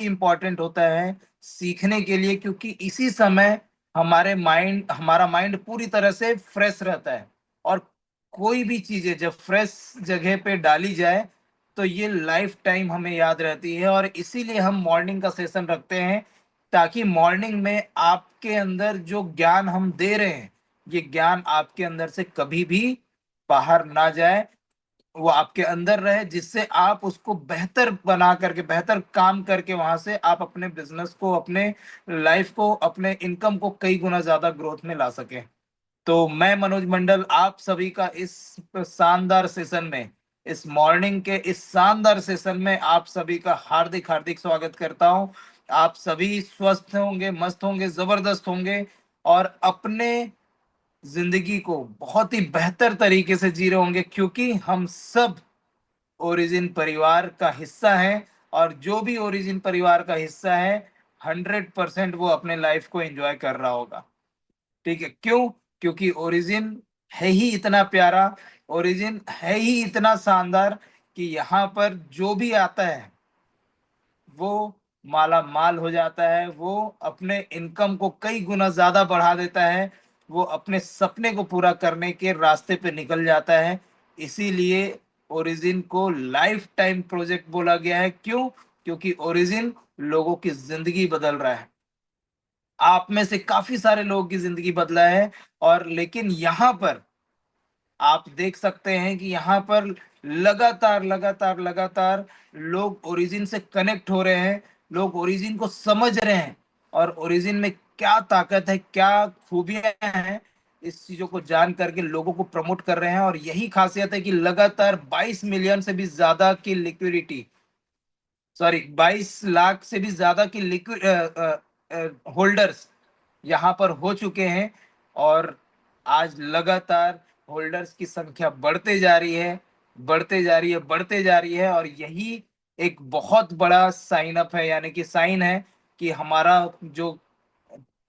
Important होता है सीखने के लिए, क्योंकि इसी समय हमारा माइंड पूरी तरह से फ्रेश रहता है। और कोई भी चीजें जब फ्रेश जगह पे डाली जाए तो ये लाइफ टाइम हमें याद रहती है। और इसीलिए हम मॉर्निंग का सेशन रखते हैं, ताकि मॉर्निंग में आपके अंदर जो ज्ञान हम दे रहे हैं, ये ज्ञान आपके अंदर से कभी भी बाहर ना जाए, वो आपके अंदर रहे, जिससे आप उसको बेहतर बना करके, बेहतर काम करके वहां से आप अपने बिजनेस को, अपने लाइफ को, अपने इनकम को कई गुना ज्यादा ग्रोथ में ला सके। तो मैं मनोज मंडल आप सभी का इस शानदार सेशन में, इस मॉर्निंग के इस शानदार सेशन में आप सभी का हार्दिक हार्दिक स्वागत करता हूं। आप सभी स्वस्थ होंगे, मस्त होंगे, जबरदस्त होंगे, और अपने जिंदगी को बहुत ही बेहतर तरीके से जी रहे होंगे, क्योंकि हम सब ओरिजिन परिवार का हिस्सा है। और जो भी ओरिजिन परिवार का हिस्सा है, 100% वो अपने लाइफ को एंजॉय कर रहा होगा। ठीक है, क्यों? क्योंकि ओरिजिन है ही इतना प्यारा, ओरिजिन है ही इतना शानदार, कि यहाँ पर जो भी आता है वो माला माल हो जाता है, वो अपने इनकम को कई गुना ज्यादा बढ़ा देता है, वो अपने सपने को पूरा करने के रास्ते पे निकल जाता है। इसीलिए ओरिजिन को लाइफ टाइम प्रोजेक्ट बोला गया है। क्यों? क्योंकि ओरिजिन लोगों की जिंदगी बदल रहा है। आप में से काफी सारे लोगों की जिंदगी बदला है। और लेकिन यहाँ पर आप देख सकते हैं कि यहाँ पर लगातार लगातार लगातार लोग ओरिजिन से कनेक्ट हो रहे हैं, लोग ओरिजिन को समझ रहे हैं, और ओरिजिन में क्या ताकत है, क्या खूबियां हैं, इस चीजों को जान करके लोगों को प्रमोट कर रहे हैं। और यही खासियत है कि लगातार 22 मिलियन से भी ज्यादा की लिक्विडिटी, सॉरी 22 लाख से भी ज्यादा की लिक्विड होल्डर्स यहाँ पर हो चुके हैं। और आज लगातार होल्डर्स की संख्या बढ़ते जा रही है, बढ़ते जा रही है, बढ़ते जा रही है। और यही एक बहुत बड़ा साइन अप है, यानी कि साइन है कि हमारा जो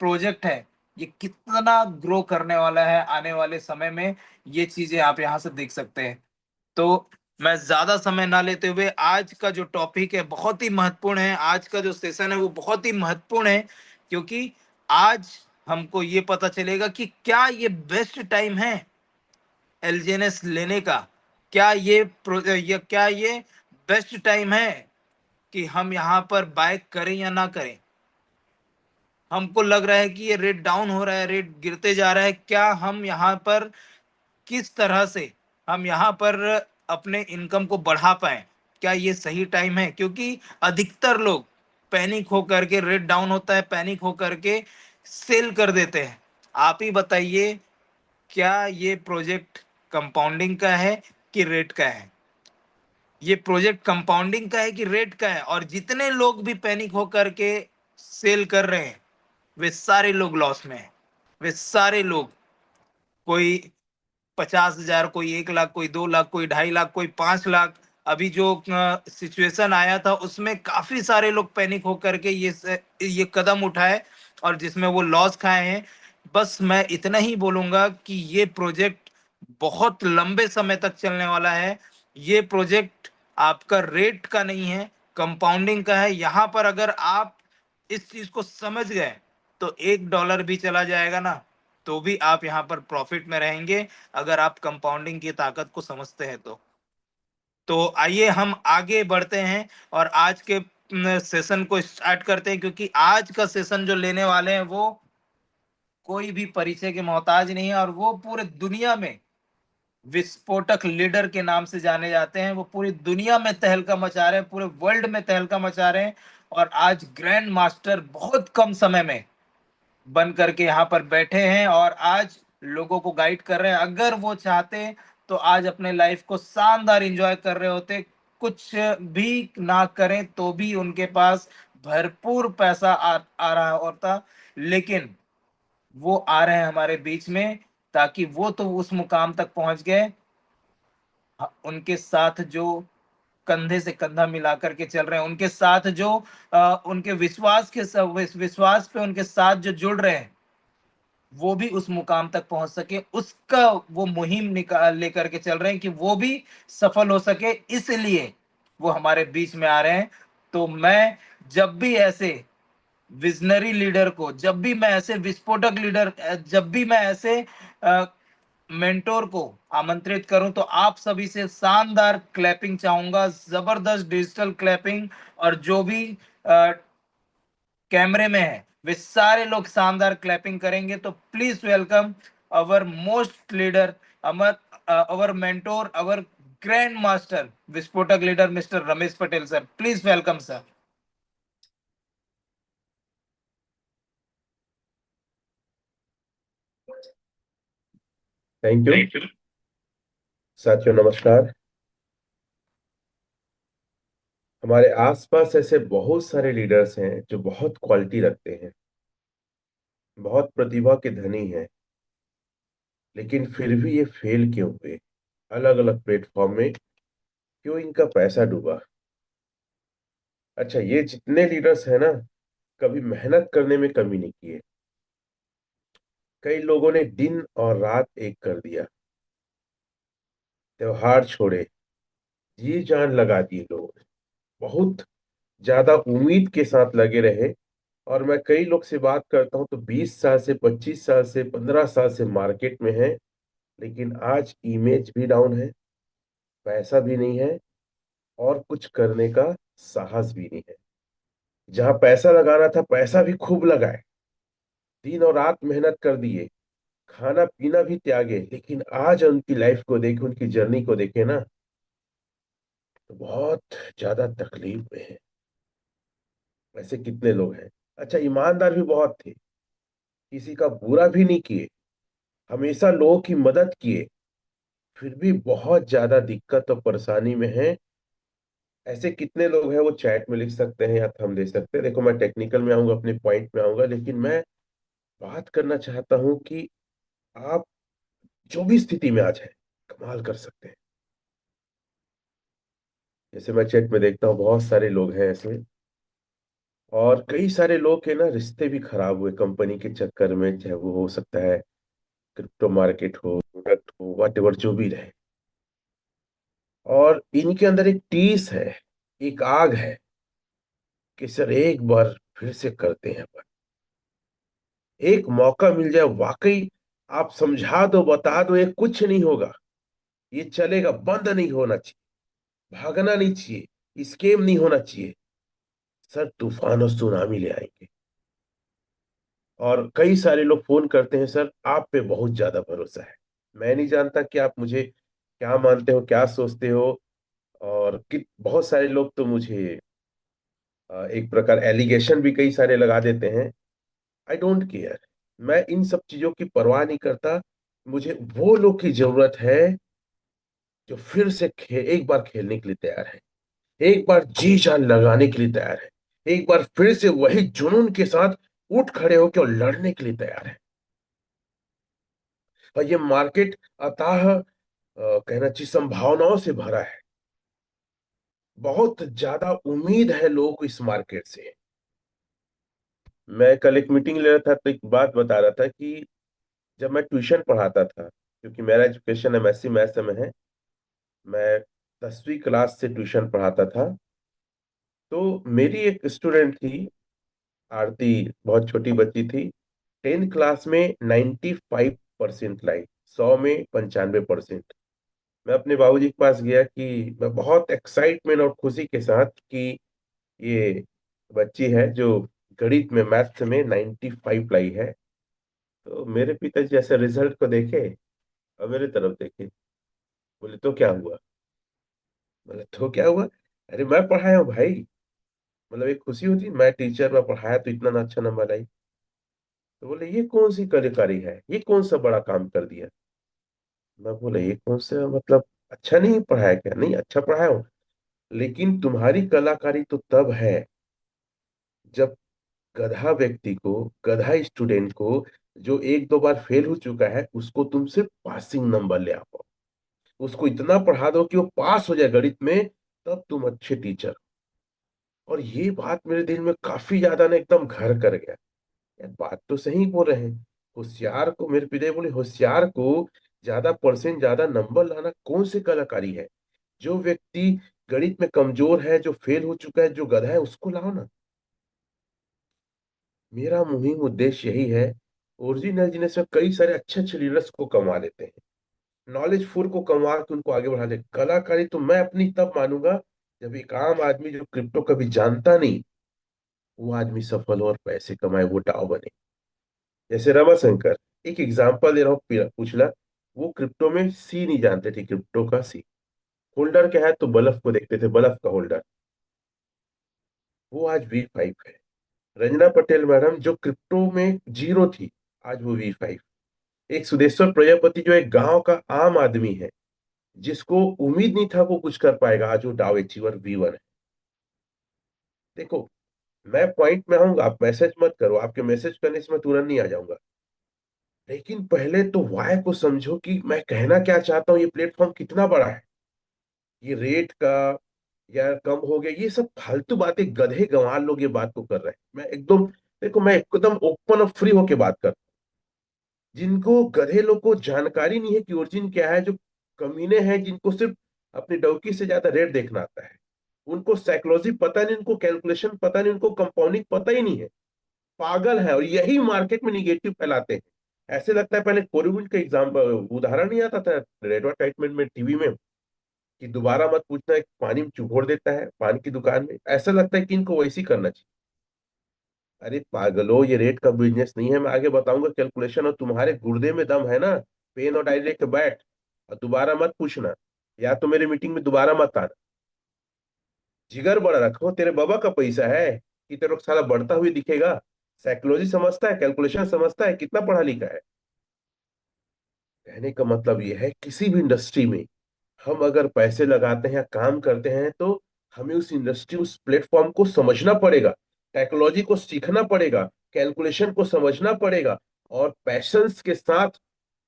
प्रोजेक्ट है ये कितना ग्रो करने वाला है आने वाले समय में। ये चीजें आप यहाँ से देख सकते हैं। तो मैं ज्यादा समय ना लेते हुए, आज का जो टॉपिक है बहुत ही महत्वपूर्ण है, आज का जो सेशन है वो बहुत ही महत्वपूर्ण है, क्योंकि आज हमको ये पता चलेगा कि क्या ये बेस्ट टाइम है एलजीएनएस लेने का। क्या ये बेस्ट टाइम है कि हम यहाँ पर बाय करें या ना करें। हमको लग रहा है कि ये रेट डाउन हो रहा है, रेट गिरते जा रहा है, क्या हम यहाँ पर किस तरह से हम यहाँ पर अपने इनकम को बढ़ा पाए, क्या ये सही टाइम है? क्योंकि अधिकतर लोग पैनिक होकर के, रेट डाउन होता है, पैनिक होकर के सेल कर देते हैं। आप ही बताइए, क्या ये प्रोजेक्ट कंपाउंडिंग का है कि रेट का है? ये प्रोजेक्ट कंपाउंडिंग का है कि रेट का है? और जितने लोग भी पैनिक होकर के सेल कर रहे हैं, वे सारे लोग लॉस में हैं। वे सारे लोग, कोई 50,000, कोई 1 लाख, कोई 2 लाख, कोई 2.5 लाख, कोई 5 लाख। अभी जो सिचुएशन आया था उसमें काफी सारे लोग पैनिक होकर के ये कदम उठाए, और जिसमें वो लॉस खाए हैं। बस मैं इतना ही बोलूंगा कि ये प्रोजेक्ट बहुत लंबे समय तक चलने वाला है। ये प्रोजेक्ट आपका रेट का नहीं है, कंपाउंडिंग का है। यहाँ पर अगर आप इस चीज को समझ गए तो $1 भी चला जाएगा ना, तो भी आप यहाँ पर प्रॉफिट में रहेंगे, अगर आप कंपाउंडिंग की ताकत को समझते हैं तो आइए हम आगे बढ़ते हैं और आज के सेशन को स्टार्ट करते हैं। क्योंकि आज का सेशन जो लेने वाले हैं वो कोई भी परिचय के मोहताज नहीं है, और वो पूरे दुनिया में विस्फोटक लीडर के नाम से जाने जाते हैं। वो पूरी दुनिया में तहलका मचा रहे हैं, पूरे वर्ल्ड में तहलका मचा रहे हैं। और आज ग्रैंड मास्टर बहुत कम समय में बन करके यहाँ पर बैठे हैं, और आज लोगों को गाइड कर रहे हैं। अगर वो चाहते तो आज अपने लाइफ को शानदार एंजॉय कर रहे होते, कुछ भी ना करें तो भी उनके पास भरपूर पैसा आ रहा होता। लेकिन वो आ रहे हैं हमारे बीच में, ताकि वो तो उस मुकाम तक पहुंच गए, उनके साथ जो कंधे से कंधा मिला करके चल रहे हैं, उनके साथ जो उनके विश्वास पे उनके साथ जो जुड़ रहे हैं, वो भी उस मुकाम तक पहुंच सके, उसका वो मुहिम निकाल लेकर के चल रहे हैं कि वो भी सफल हो सके। इसलिए वो हमारे बीच में आ रहे हैं। तो मैं जब भी ऐसे विजनरी लीडर को, जब भी मैं ऐसे विस्फोटक लीडर, जब भी मैं ऐसे मेंटोर को आमंत्रित करूं, तो आप सभी से शानदार क्लैपिंग चाहूंगा, जबरदस्त डिजिटल क्लैपिंग। और जो भी कैमरे में है वे सारे लोग शानदार क्लैपिंग करेंगे। तो please welcome our most leader, अमर, our mentor, our grand master, विस्फोटक leader mister Ramesh Patel sir. Please welcome sir. Thank you. साथियों नमस्कार। हमारे आसपास ऐसे बहुत सारे लीडर्स हैं जो बहुत क्वालिटी रखते हैं, बहुत प्रतिभा के धनी हैं, लेकिन फिर भी ये फेल क्यों हुए? अलग अलग प्लेटफॉर्म में क्यों इनका पैसा डूबा? अच्छा, ये जितने लीडर्स हैं ना, कभी मेहनत करने में कमी नहीं किए। कई लोगों ने दिन और रात एक कर दिया, त्योहार छोड़े, जी जान लगा दिए लोग, बहुत ज्यादा उम्मीद के साथ लगे रहे। और मैं कई लोग से बात करता हूं तो 20 साल से, 25 साल से, 15 साल से मार्केट में है, लेकिन आज इमेज भी डाउन है, पैसा भी नहीं है, और कुछ करने का साहस भी नहीं है। जहां पैसा लगाना था पैसा भी खूब लगाए, दिन और रात मेहनत कर दिए, खाना पीना भी त्यागे, लेकिन आज उनकी लाइफ को देखे, उनकी जर्नी को देखे ना, तो बहुत ज्यादा तकलीफ में है। ऐसे कितने लोग हैं? अच्छा, ईमानदार भी बहुत थे, किसी का बुरा भी नहीं किए, हमेशा लोगों की मदद किए, फिर भी बहुत ज्यादा दिक्कत और परेशानी में है। ऐसे कितने लोग हैं? वो चैट में लिख सकते हैं या थंब दे सकते हैं। देखो, मैं टेक्निकल में आऊंगा, अपने पॉइंट में आऊंगा, लेकिन मैं बात करना चाहता हूं कि आप जो भी स्थिति में आज है, कमाल कर सकते हैं। जैसे मैं चैट में देखता हूँ, बहुत सारे लोग हैं ऐसे, और कई सारे लोग के ना रिश्ते भी खराब हुए कंपनी के चक्कर में, चाहे वो हो सकता है क्रिप्टो मार्केट हो, प्रोडक्ट हो, वट एवर जो भी रहे। और इनके अंदर एक टीस है, एक आग है कि सर एक बार फिर से करते हैं अपन, एक मौका मिल जाए वाकई। आप समझा दो, बता दो, ये कुछ नहीं होगा, ये चलेगा, बंद नहीं होना चाहिए, भागना नहीं चाहिए, स्केम नहीं होना चाहिए। सर तूफान और सुनामी ले आएंगे। और कई सारे लोग फोन करते हैं, सर आप पे बहुत ज्यादा भरोसा है। मैं नहीं जानता कि आप मुझे क्या मानते हो, क्या सोचते हो। और कि बहुत सारे लोग तो मुझे एक प्रकार एलिगेशन भी कई सारे लगा देते हैं। आई डोंट केयर, मैं इन सब चीजों की परवाह नहीं करता। मुझे वो लोग की जरूरत है जो फिर से एक बार खेलने के लिए तैयार है, एक बार जी जान लगाने के लिए तैयार है, एक बार फिर से वही जुनून के साथ उठ खड़े होकर और लड़ने के लिए तैयार है। और ये मार्केट अथाह कहना चाहिए संभावनाओं से भरा है। बहुत ज्यादा उम्मीद है लोगों को इस मार्केट से। मैं कल एक मीटिंग ले रहा था तो एक बात बता रहा था कि जब मैं ट्यूशन पढ़ाता था, क्योंकि मेरा एजुकेशन एमएससी मैथ्स में है, मैं 10वीं क्लास से ट्यूशन पढ़ाता था। तो मेरी एक स्टूडेंट थी, आरती, बहुत छोटी बच्ची थी। 10th क्लास में 95% लाई, 100 में 95%। मैं अपने बाबूजी के पास गया कि मैं बहुत एक्साइटमेंट और खुशी के साथ कि ये बच्ची है जो गणित में, मैथ्स में 95 लाई है। तो मेरे पिताजी ऐसे रिजल्ट को देखे और मेरे तरफ देखे, बोले तो क्या हुआ? बोले तो क्या हुआ? अरे मैं पढ़ाया हूँ भाई, मतलब एक खुशी होती है, मैं टीचर, मैं पढ़ाया तो इतना ना अच्छा नंबर लाई। तो बोले ये कौन सी कलाकारी है, ये कौन सा बड़ा काम कर दिया? मैं बोला ये कौन सा, मतलब अच्छा नहीं पढ़ाया क्या? नहीं, अच्छा पढ़ाया हूँ, लेकिन तुम्हारी कलाकारी तो तब है जब गधा व्यक्ति को, गधा स्टूडेंट को, जो एक दो बार फेल हो चुका है, उसको तुम सिर्फ पासिंग नंबर ले आओ, उसको इतना पढ़ा दो कि वो पास हो जाए गणित में, तब तुम अच्छे टीचर। और ये बात मेरे दिल में काफी ज्यादा ना एकदम घर कर गया। यार बात तो सही बोल रहे हैं। होशियार को, मेरे पिताजी बोले, होशियार को ज्यादा परसेंट, ज्यादा नंबर लाना कौन सी कलाकारी है? जो व्यक्ति गणित में कमजोर है, जो फेल हो चुका है, जो गधा है, उसको लाओ ना। मेरा मुहिम उद्देश्य यही है। ओरिजिनल बिजनेस में कई सारे अच्छे अच्छे लीडर्स को कमा लेते हैं, नॉलेजफुल को कमा के उनको आगे बढ़ा ले। कलाकारी तो मैं अपनी तब मानूंगा जब एक आम आदमी जो क्रिप्टो कभी जानता नहीं, वो आदमी सफल हो और पैसे कमाए, वो डाव बने। जैसे रमाशंकर, एक एग्जांपल दे रहा हूँ, पूछना। वो क्रिप्टो में सी नहीं जानते थे, क्रिप्टो का सी होल्डर क्या है, तो बल्ब को देखते थे, बल्ब का होल्डर। वो आज V5 है। रंजना पटेल मैडम जो क्रिप्टो में जीरो थी, आज वो V5। एक सुदेश्वर प्रजापति जो एक गांव का आम आदमी है, जिसको उम्मीद नहीं था वो कुछ कर पाएगा, आज वो डाव अचीवर V1 है। देखो, मैं पॉइंट में आऊंगा, आप मैसेज मत करो, आपके मैसेज करने से मैं तुरंत नहीं आ जाऊंगा। लेकिन पहले तो वाय को समझो कि मैं कहना क्या चाहता हूँ, ये प्लेटफॉर्म कितना बड़ा है। ये रेट का या कम हो गया, ये सब फालतू बातें, गधे गंवार लोग ये बात को कर रहे हैं। मैं एकदम, देखो, मैं एकदम ओपन और फ्री होके बात कर, जिनको गधे लोग को जानकारी नहीं है कि ओरिजिन क्या है, जो कमीने हैं जिनको सिर्फ अपनी डौकी से ज्यादा रेट देखना आता है, उनको साइकोलॉजी पता नहीं, उनको कैलकुलेशन पता नहीं, उनको कंपाउंडिंग पता ही नहीं है, पागल है, और यही मार्केट में निगेटिव फैलाते हैं। ऐसे लगता है पहले कोविड का एग्जाम उदाहरण नहीं आता था एडवर्टाइजमेंट में, टीवी में, कि दोबारा मत पूछना, एक पानी में चुभोड़ देता है पान की दुकान में, ऐसा लगता है कि इनको वैसे ही करना चाहिए। अरे पागलो, ये रेट का बिजनेस नहीं है, मैं आगे बताऊंगा कैलकुलेशन, और तुम्हारे गुर्दे में दम है ना, पेन और डायरी लेके बैठ, और दोबारा मत पूछना, या तो मेरे मीटिंग में दोबारा मत आना। जिगर बड़ा रखो, तेरे बाबा का पैसा है कि तेरे को साला बढ़ता हुई दिखेगा। साइकोलॉजी समझता है, कैलकुलेशन समझता है, कितना पढ़ा लिखा है। कहने का मतलब यह है, किसी भी इंडस्ट्री में हम अगर पैसे लगाते हैं या काम करते हैं, तो हमें उस इंडस्ट्री, उस प्लेटफॉर्म को समझना पड़ेगा, टेक्नोलॉजी को सीखना पड़ेगा, कैलकुलेशन को समझना पड़ेगा, और पैशंस के साथ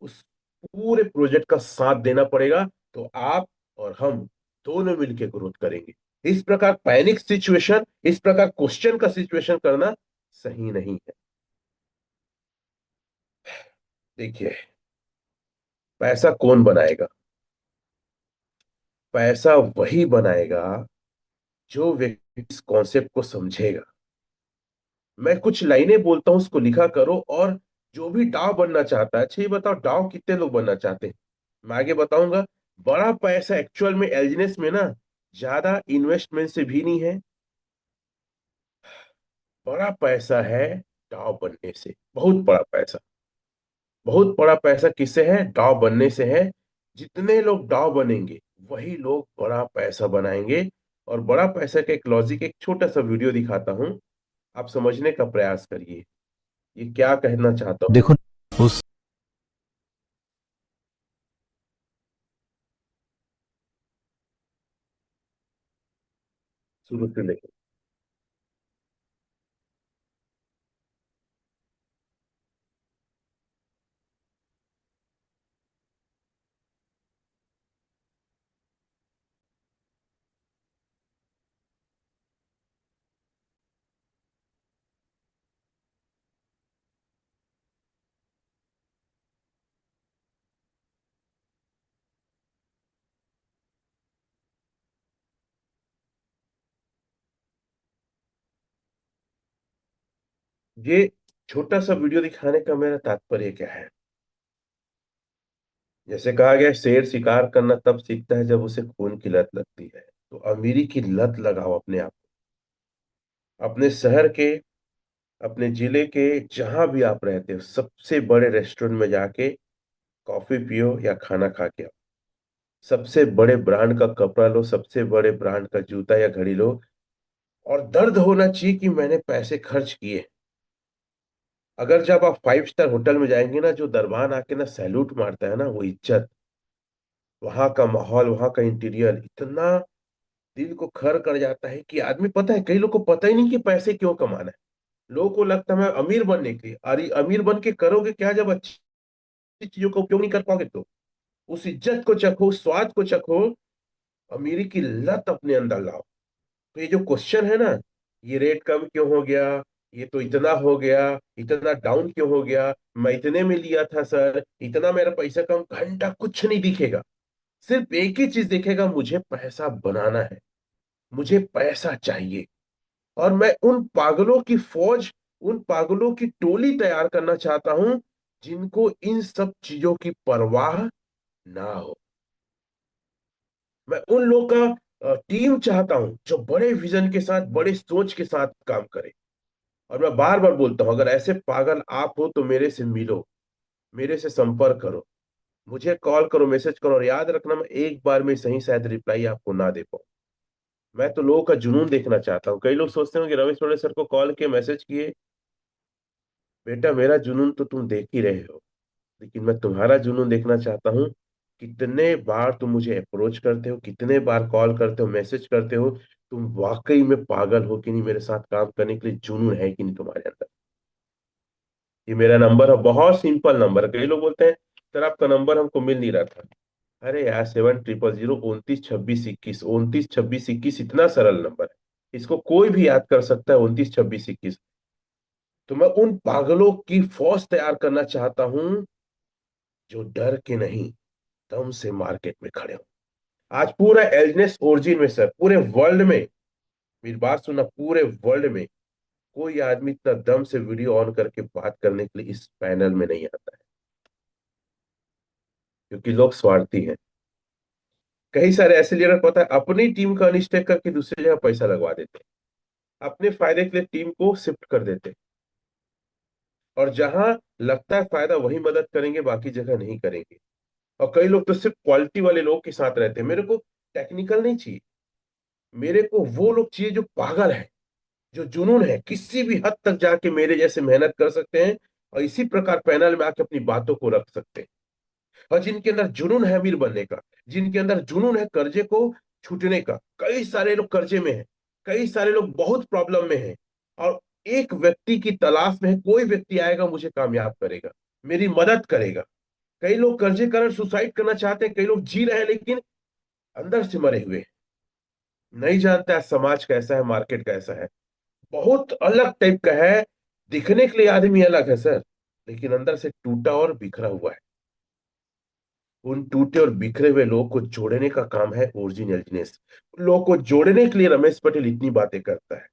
उस पूरे प्रोजेक्ट का साथ देना पड़ेगा। तो आप और हम दोनों मिलकर ग्रोथ करेंगे। इस प्रकार पैनिक सिचुएशन, इस प्रकार क्वेश्चन का सिचुएशन करना सही नहीं है। देखिए, पैसा कौन बनाएगा? पैसा वही बनाएगा जो व्यक्ति इस कॉन्सेप्ट को समझेगा। मैं कुछ लाइनें बोलता हूं, उसको लिखा करो, और जो भी डाव बनना चाहता है, अच्छा ये बताओ, डाव कितने लोग बनना चाहते हैं? मैं आगे बताऊंगा। बड़ा पैसा एक्चुअल में एल्जिनेस में ना, ज्यादा इन्वेस्टमेंट से भी नहीं है। बड़ा पैसा है डाव बनने से, बहुत बड़ा पैसा। बहुत बड़ा पैसा किससे है? डाव बनने से है। जितने लोग डाव बनेंगे, वही लोग बड़ा पैसा बनाएंगे। और बड़ा पैसा का एक लॉजिक, एक छोटा सा वीडियो दिखाता हूं, आप समझने का प्रयास करिए ये क्या कहना चाहता हूं। देखो उस शुरू से लेकर, ये छोटा सा वीडियो दिखाने का मेरा तात्पर्य क्या है? जैसे कहा गया, शेर शिकार करना तब सीखता है जब उसे खून की लत लगती है। तो अमीरी की लत लगाओ अपने आप को। अपने शहर के, अपने जिले के, जहां भी आप रहते हो, सबसे बड़े रेस्टोरेंट में जाके कॉफी पियो या खाना खा के आओ। सबसे बड़े ब्रांड का कपड़ा लो, सबसे बड़े ब्रांड का जूता या घड़ी लो, और दर्द होना चाहिए कि मैंने पैसे खर्च किए। अगर जब आप 5 स्टार होटल में जाएंगे ना, जो दरबान आके ना सैल्यूट मारता है ना, वो इज्जत, वहां का माहौल, वहां का इंटीरियर इतना दिल को खर कर जाता है कि आदमी, पता है, कई लोग को पता ही नहीं कि पैसे क्यों कमाना है। लोगों को लगता है मैं अमीर बनने के लिए, अरे अमीर बन के करोगे क्या जब अच्छी चीजों का उपयोग नहीं कर पाओगे तो? उस इज्जत को चखो, उस स्वाद को चखो, अमीरी की लत अपने अंदर लाओ। तो ये जो क्वेश्चन है ना, ये रेट कम क्यों हो गया, ये तो इतना हो गया, इतना डाउन क्यों हो गया, मैं इतने में लिया था सर, इतना मेरा पैसा कम, घंटा कुछ नहीं दिखेगा। सिर्फ एक ही चीज दिखेगा, मुझे पैसा बनाना है, मुझे पैसा चाहिए। और मैं उन पागलों की फौज, उन पागलों की टोली तैयार करना चाहता हूं जिनको इन सब चीजों की परवाह ना हो। मैं उन लोगों का टीम चाहता हूं जो बड़े विजन के साथ, बड़े सोच के साथ काम करे। और मैं बार बार बोलता हूं, अगर ऐसे पागल आप हो तो मेरे से मिलो, मेरे से संपर्क करो, मुझे कॉल करो, मैसेज करो। और याद रखना, मैं एक बार में सही शायद रिप्लाई आपको ना दे पाऊं। मैं तो लोगों का जुनून देखना चाहता हूँ। कई लोग सोचते हैं कि रमेश पांडे सर को कॉल किए, मैसेज किए। बेटा, मेरा जुनून तो तुम देख ही रहे हो, लेकिन मैं तुम्हारा जुनून देखना चाहता हूँ। कितने बार तुम मुझे अप्रोच करते हो, कितने बार कॉल करते हो, मैसेज करते हो। तुम वाकई में पागल हो कि नहीं, मेरे साथ काम करने के लिए जुनून है कि नहीं तुम्हारे अंदर। ये मेरा नंबर है, बहुत सिंपल नंबर है। कई लोग बोलते हैं सर आपका नंबर हमको मिल नहीं रहा था। अरे यार, 7000 29 26 21, 29 26 21 इतना सरल नंबर है, इसको कोई भी याद कर सकता है, 29 26 21। तो मैं उन पागलों की फौज तैयार करना चाहता हूं जो डर के नहीं, दम से मार्केट में खड़े हो। आज पूरा एलनेस ओरिजिन में सर, पूरे वर्ल्ड में, मेरी बात सुनना, पूरे वर्ल्ड में कोई आदमी इतना दम से वीडियो ऑन करके बात करने के लिए इस पैनल में नहीं आता है, क्योंकि लोग स्वार्थी हैं। कई सारे ऐसे लीडर, पता है, अपनी टीम का अनस्टेक करके दूसरी जगह पैसा लगवा देते हैं, अपने फायदे के लिए टीम को शिफ्ट कर देते हैं। और जहां लगता है फायदा वही मदद करेंगे, बाकी जगह नहीं करेंगे। और कई लोग तो सिर्फ क्वालिटी वाले लोग के साथ रहते हैं। मेरे को टेक्निकल नहीं चाहिए, मेरे को वो लोग चाहिए जो पागल है, जो जुनून है, किसी भी हद तक जाके मेरे जैसे मेहनत कर सकते हैं और इसी प्रकार पैनल में आके अपनी बातों को रख सकते हैं। और जिनके अंदर जुनून है अमीर बनने का, जिनके अंदर जुनून है कर्जे को छूटने का। कई सारे लोग कर्जे में हैं, कई सारे लोग बहुत प्रॉब्लम में हैं, और एक व्यक्ति की तलाश में है, कोई व्यक्ति आएगा मुझे कामयाब करेगा, मेरी मदद करेगा। कई लोग कर्जे कारण सुसाइड करना चाहते हैं, कई लोग जी रहे हैं लेकिन अंदर से मरे हुए हैं। नहीं जानता है समाज कैसा है, मार्केट कैसा है, बहुत अलग टाइप का है। दिखने के लिए आदमी अलग है सर, लेकिन अंदर से टूटा और बिखरा हुआ है। उन टूटे और बिखरे हुए लोगों को जोड़ने का काम है ओरिजिनलिटीनेस। लोगों को जोड़ने के लिए रमेश पटेल इतनी बातें करता है।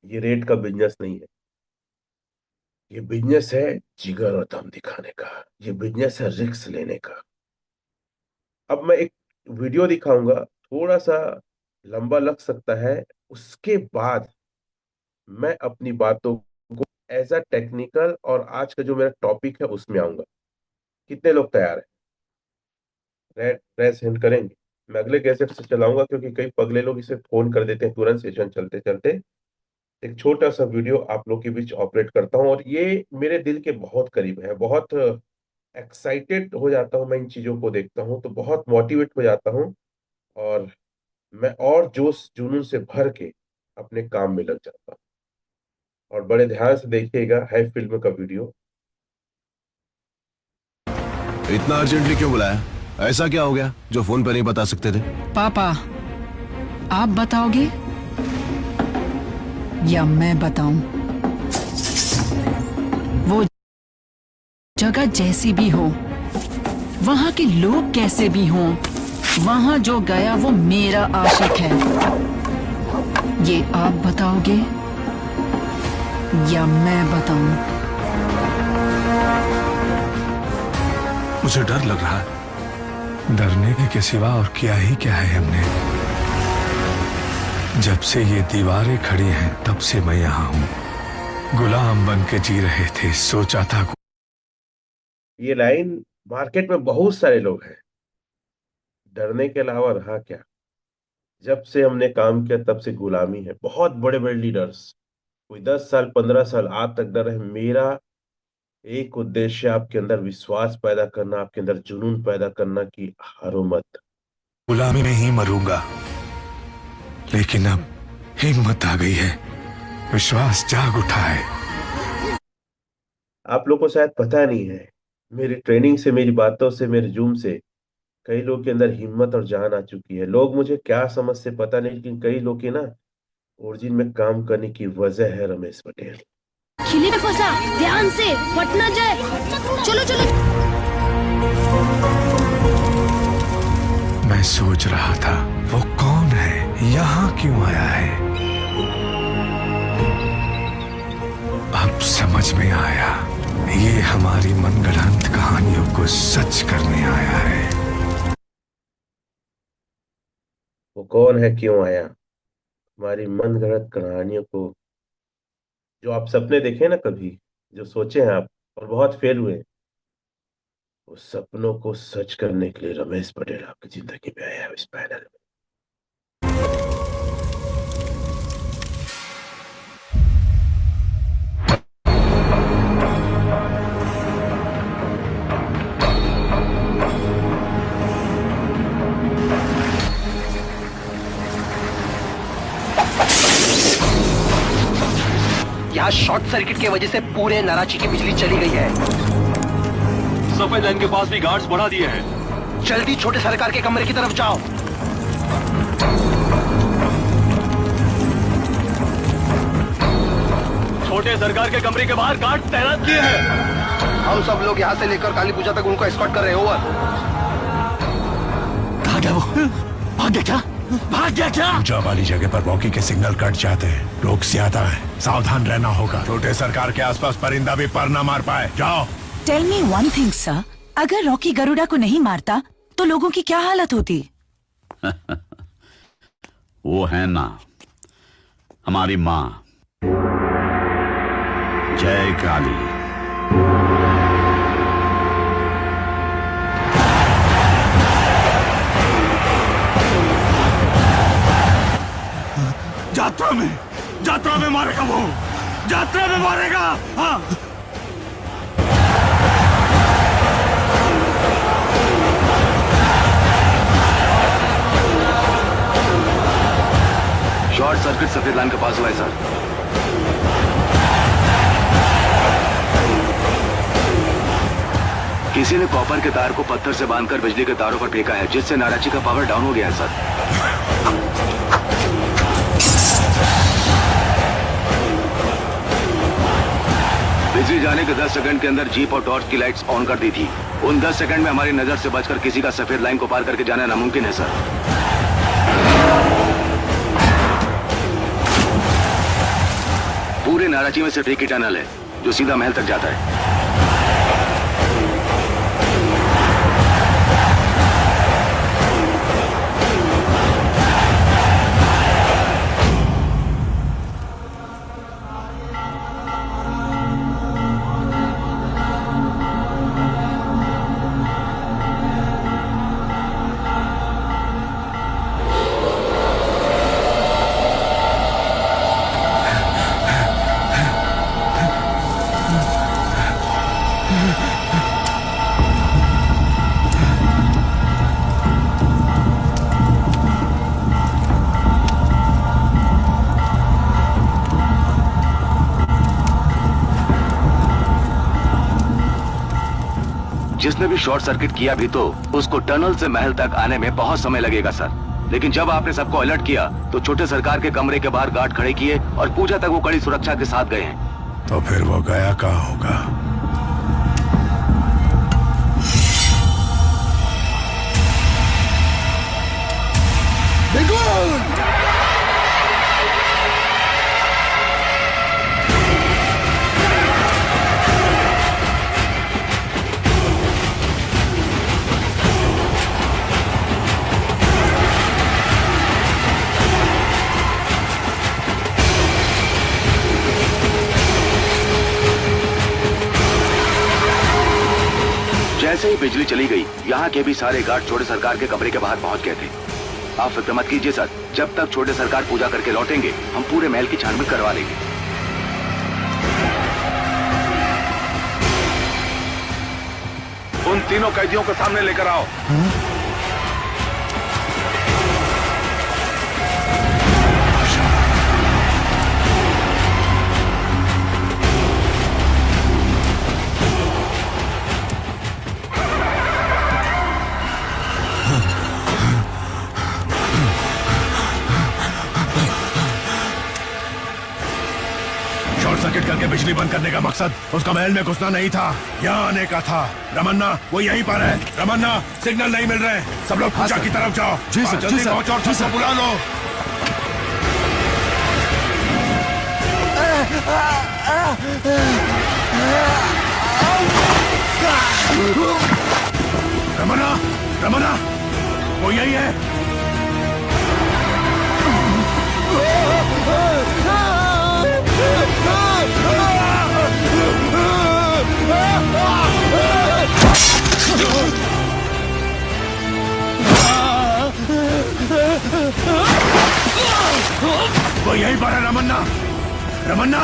ये रेट का बिजनेस नहीं है, ये बिजनेस है जिगर और दम दिखाने का, ये बिजनेस है रिस्क लेने का। अब मैं एक वीडियो दिखाऊंगा, थोड़ा सा लंबा लग सकता है, उसके बाद मैं अपनी बातों को एज अ टेक्निकल और आज का जो मेरा टॉपिक है उसमें आऊंगा। कितने लोग तैयार हैं? रेड रेस हैंड करेंगे। मैं अगले कैसेट से चलाऊंगा, क्योंकि कई पगले लोग इसे फोन कर देते हैं तुरंत सेशन चलते चलते। एक छोटा सा वीडियो आप लोग के बीच ऑपरेट करता हूँ, और ये मेरे दिल के बहुत करीब है। बहुत एक्साइटेड हो जाता हूँ मैं इन चीजों को देखता हूँ तो, बहुत मोटिवेट हो जाता हूँ। और मैं और जोश जुनून से भर के अपने काम में लग जाता हूँ। और बड़े ध्यान से देखिएगा, है फिल्म का वीडियो। इतना अर्जेंटली क्यों बुलाया? ऐसा क्या हो गया जो फोन पे नहीं बता सकते थे? पापा, आप बताओगे या मैं बताऊं? वो जगह जैसी भी हो, वहां के लोग कैसे भी हों, वहां जो गया वो मेरा आशिक है। ये आप बताओगे या मैं बताऊं? मुझे डर लग रहा है। डरने के सिवा और क्या ही क्या है हमने। जब से ये दीवारें खड़ी हैं तब से मैं यहाँ हूँ। गुलाम बन के जी रहे थे, सोचा था। ये लाइन, मार्केट में बहुत सारे लोग हैं, डरने के अलावा रहा क्या। जब से हमने काम किया तब से गुलामी है। बहुत बड़े बड़े लीडर्स, कोई 10 साल 15 साल आज तक डर रहे हैं। मेरा एक उद्देश्य है, आपके अंदर विश्वास पैदा करना, आपके अंदर जुनून पैदा करना कि हारो मत। गुलामी में ही मरूंगा, लेकिन अब हिम्मत आ गई है, विश्वास जाग उठा है। आप लोग को शायद पता नहीं है, मेरी ट्रेनिंग से, मेरी बातों से, मेरे जूम से कई लोग के अंदर हिम्मत और जान आ चुकी है। लोग मुझे क्या समझ से पता नहीं, लेकिन कई लोग की ना ओरिजिन में काम करने की वजह है रमेश पटेल। खिली में फंसा, ध्यान से फट ना जाए। चलो चलो। मैं सोच रहा था वो कौन है, यहाँ क्यों आया है। समझ में आया, ये हमारी मनगढ़ंत कहानियों को सच करने आया है। वो कौन है, क्यों आया? हमारी मनगढ़ंत कहानियों को, जो आप सपने देखे ना कभी, जो सोचे हैं आप और बहुत फेल हुए, उस सपनों को सच करने के लिए रमेश पटेल आपकी जिंदगी में आया है इस पैनल में। यहाँ शॉर्ट सर्किट की वजह से पूरे नाराची की बिजली चली गई है। सफेद लाइन के पास भी गार्ड्स बढ़ा दिए हैं। जल्दी छोटे सरकार के कमरे की तरफ जाओ। छोटे सरकार के कमरे के बाहर गार्ड तैनात किए हैं। हम सब लोग यहाँ से लेकर काली पूजा तक उनको एस्कॉर्ट कर रहे हैं। ओवर। भाग गया वो, भाग गया क्या? भाग गया क्या? पूजा वाली जगह पर वॉकी के सिग्नल कट जाते हैं, लोग ज्यादा है, सावधान रहना होगा। छोटे सरकार के आसपास परिंदा भी पर न मार पाए। जाओ। Tell me one thing sir, अगर रॉकी गरुड़ा को नहीं मारता तो लोगों की क्या हालत होती? वो है ना हमारी माँ, जय काली। यात्रा में मारेगा वो, यात्रा में मारेगा। हाँ। शॉर्ट सर्किट सफेद लाइन के पास हुआ है सर। किसी ने कॉपर के तार को पत्थर से बांधकर बिजली के तारों पर फेंका है, जिससे नाराची का पावर डाउन हो गया है सर। बिजली जाने के 10 सेकंड के अंदर जीप और टॉर्च की लाइट्स ऑन कर दी थी। उन 10 सेकंड में हमारी नजर से बचकर किसी का सफेद लाइन को पार करके जाना नामुमकिन है सर। पूरे नाराची में सिर्फ एक ही टनल है जो सीधा महल तक जाता है। जिसने भी शॉर्ट सर्किट किया भी तो उसको टनल से महल तक आने में बहुत समय लगेगा सर। लेकिन जब आपने सबको अलर्ट किया तो छोटे सरकार के कमरे के बाहर गार्ड खड़े किए और पूजा तक वो कड़ी सुरक्षा के साथ गए हैं। तो फिर वो गया कहाँ होगा? जैसे ही बिजली चली गई, यहाँ के भी सारे गार्ड छोटे सरकार के कमरे के बाहर पहुंच गए थे। आप फिक्र मत कीजिए सर, जब तक छोटे सरकार पूजा करके लौटेंगे हम पूरे महल की छानबीन करवा लेंगे। उन तीनों कैदियों को सामने लेकर आओ। सर्किट करके बिजली बंद करने का मकसद उसका महल में घुसना नहीं था, यहाँ आने का था। रमन्ना वो यहीं पर है। रमन्ना सिग्नल नहीं मिल रहे, सब लोग पूजा की तरफ जाओ। जी सर, जल्दी पहुंचो और सबको बुला लो। रमन्ना, रमन्ना, वो यही है। वो यहीं पर है रमन्ना, रमन्ना।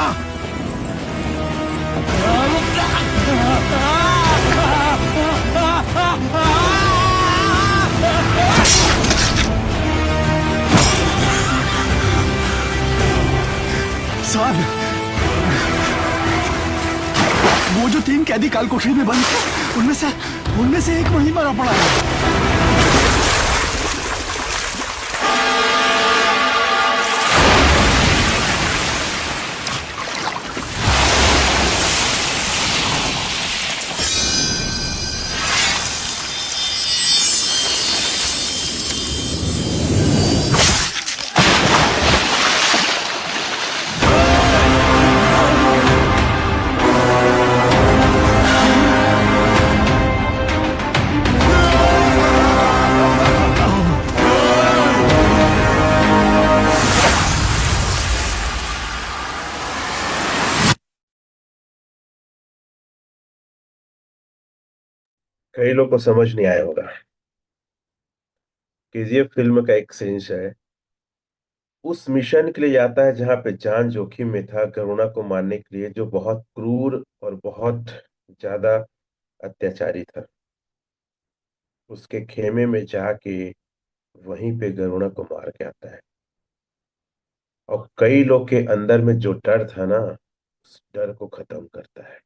सर, वो जो 3 कैदी काल कोठरी में बंद थे, उनमें से एक वहीं मरा पड़ा है। कई लोग को समझ नहीं आया होगा। केजीएफ फिल्म का एक सीन्स है, उस मिशन के लिए जाता है जहां पे जान जोखिम में था, करुणा को मारने के लिए, जो बहुत क्रूर और बहुत ज्यादा अत्याचारी था। उसके खेमे में जाके वहीं पे करुणा को मार के आता है। और कई लोग के अंदर में जो डर था ना, उस डर को खत्म करता है।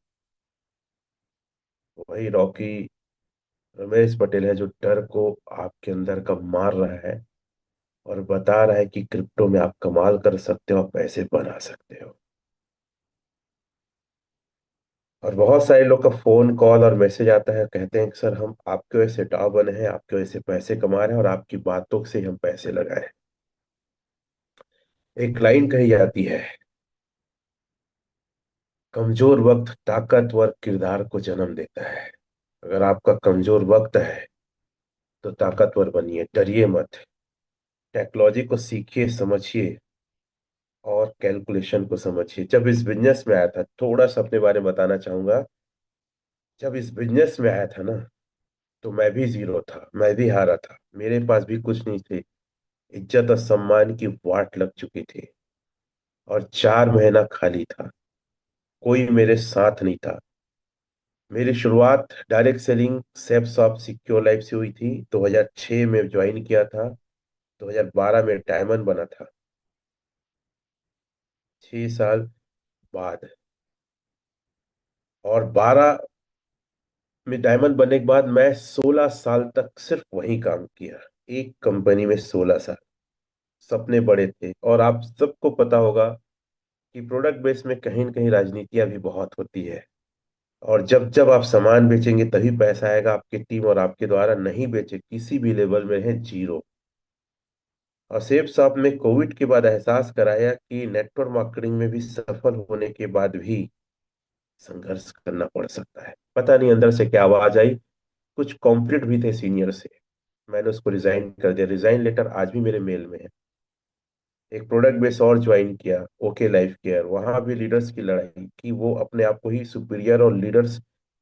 वही रॉकी रमेश पटेल है, जो डर को आपके अंदर का मार रहा है और बता रहा है कि क्रिप्टो में आप कमाल कर सकते हो, आप पैसे बना सकते हो। और बहुत सारे लोग का फोन कॉल और मैसेज आता है, कहते हैं कि सर हम आपके वजह से टॉप बने हैं, आपके वजह से पैसे कमा रहे हैं और आपकी बातों से ही हम पैसे लगाए। एक लाइन कही जाती है, कमजोर वक्त ताकतवर किरदार को जन्म देता है। अगर आपका कमजोर वक्त है तो ताकतवर बनिए, डरिए मत। टेक्नोलॉजी को सीखिए, समझिए और कैलकुलेशन को समझिए। जब इस बिजनेस में आया था, थोड़ा सा अपने बारे में बताना चाहूंगा। जब इस बिजनेस में आया था ना, तो मैं भी जीरो था, मैं भी हारा था, मेरे पास भी कुछ नहीं थे। इज्जत और सम्मान की वाट लग चुकी थी और 4 महीना खाली था, कोई मेरे साथ नहीं था। मेरी शुरुआत direct selling safe shop secure life से हुई थी। 2006 में ज्वाइन किया था, 2012 में डायमंड बना था। 6 साल बाद और 12 में डायमंड बनने के बाद मैं 16 साल तक सिर्फ वहीं काम किया, एक कंपनी में 16 साल। सपने बड़े थे और आप सबको पता होगा कि प्रोडक्ट बेस में कहीं न कहीं राजनीतियां भी बहुत होती है। और जब जब आप सामान बेचेंगे तभी पैसा आएगा। आपकी टीम और आपके द्वारा नहीं बेचे, किसी भी लेवल में है, जीरो। और सेब साहब ने कोविड के बाद एहसास कराया कि नेटवर्क मार्केटिंग में भी सफल होने के बाद भी संघर्ष करना पड़ सकता है। पता नहीं अंदर से क्या आवाज आई, कुछ कॉम्प्लिट भी थे सीनियर से। मैंने उसको रिजाइन कर दिया, रिजाइन लेटर आज भी मेरे मेल में है। एक प्रोडक्ट बेस और ज्वाइन किया, ओके लाइफ केयर। वहां भी लीडर्स की लड़ाई कि वो अपने आप को ही सुपीरियर और लीडर्स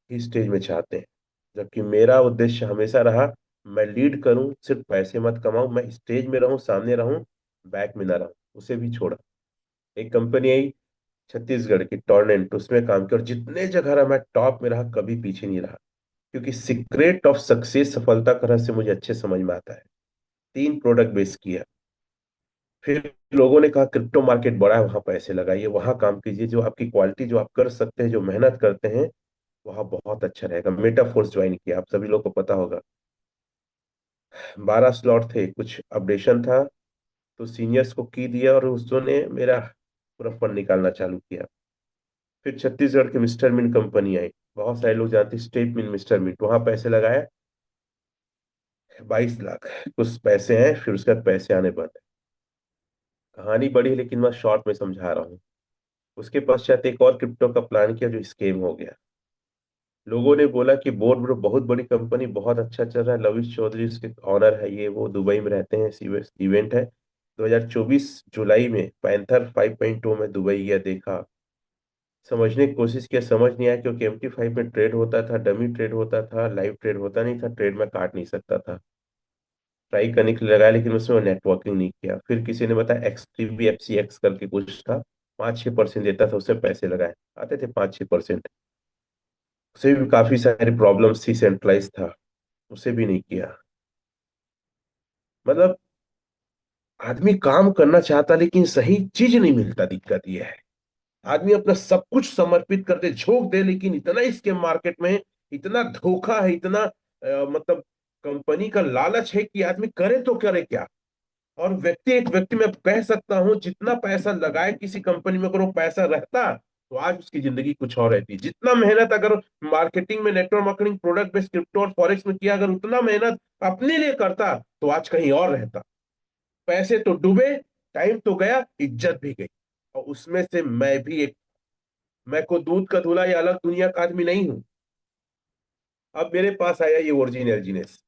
ही स्टेज में चाहते हैं, जबकि मेरा उद्देश्य हमेशा रहा मैं लीड करूं, सिर्फ पैसे मत कमाऊं, मैं स्टेज में रहूं, सामने रहूं, बैक में ना रहूं। उसे भी छोड़ा। एक कंपनी आई छत्तीसगढ़ की टॉर्नेंट, उसमें काम किया और जितने जगह रहा मैं टॉप में रहा, कभी पीछे नहीं रहा। क्योंकि सीक्रेट ऑफ सक्सेस, सफलता का रहस्य मुझे अच्छे समझ में आता है। 3 प्रोडक्ट बेस किया। फिर लोगों ने कहा क्रिप्टो मार्केट बड़ा है, वहां पैसे लगाइए, वहां काम कीजिए, जो आपकी क्वालिटी जो आप कर सकते हैं, जो मेहनत करते हैं, वहां बहुत अच्छा रहेगा। मेटाफोर्स ज्वाइन किया, आप सभी लोग को पता होगा। 12 स्लॉट थे, कुछ अपडेशन था, तो सीनियर्स को की दिया और उसने मेरा पूरा फंड निकालना चालू किया। फिर छत्तीसगढ़ के मिस्टर मिन कंपनी आई, बहुत सारे लोग जानते हैं, स्टेट मिन मिस्टर मिन, वहां पैसे लगाए 22 लाख। कुछ पैसे हैं, फिर उसके बाद पैसे आने बंद। कहानी बड़ी है लेकिन मैं शॉर्ट में समझा रहा हूँ। उसके पश्चात एक और क्रिप्टो का प्लान किया जो स्केम हो गया। लोगों ने बोला कि बोर्ड में बहुत बड़ी कंपनी, बहुत अच्छा चल रहा है, लविश चौधरी उसके ऑनर है, ये वो दुबई में रहते हैं, सीवेस इवेंट है। 2024 जुलाई में पैंथर 5.0 में दुबई गया, देखा, समझने की कोशिश किया, समझ नहीं आया, क्योंकि MT5 में ट्रेड होता था, डमी ट्रेड होता था, लाइव ट्रेड होता नहीं था, ट्रेड में काट नहीं सकता था। ट्राई करने के लिए लगाया, लेकिन उसमें नेटवर्किंग नहीं किया। फिर किसी ने बताया XTB FCX करके कुछ था, 5-6% देता था, उससे पैसे लगाए, आते थे 5-6%। उसे भी काफी सारी प्रॉब्लम्स थी, सेंट्रलाइज था, उसे भी नहीं किया। मतलब आदमी काम करना चाहता लेकिन सही चीज नहीं मिलता, दिक्कत यह है। आदमी अपना सब कुछ समर्पित कर दे, झोंक दे, लेकिन इतना इसके मार्केट में इतना धोखा है, इतना मतलब कंपनी का लालच है कि आदमी करे तो करे क्या। और व्यक्ति, एक व्यक्ति मैं कह सकता हूं, जितना पैसा लगाए किसी कंपनी में, अगर वो पैसा रहता तो आज उसकी जिंदगी कुछ और रहती। जितना मेहनत अगर मार्केटिंग में, network marketing, product based crypto और फॉरेक्स में किया, अगर उतना मेहनत अपने लिए करता तो आज कहीं और रहता। पैसे तो डूबे, टाइम तो गया, इज्जत भी गई। और उसमें से मैं भी एक, मैं को दूध का धुला या अलग दुनिया का आदमी नहीं हूं। अब मेरे पास आया ये ओरिजिनल जीनेस।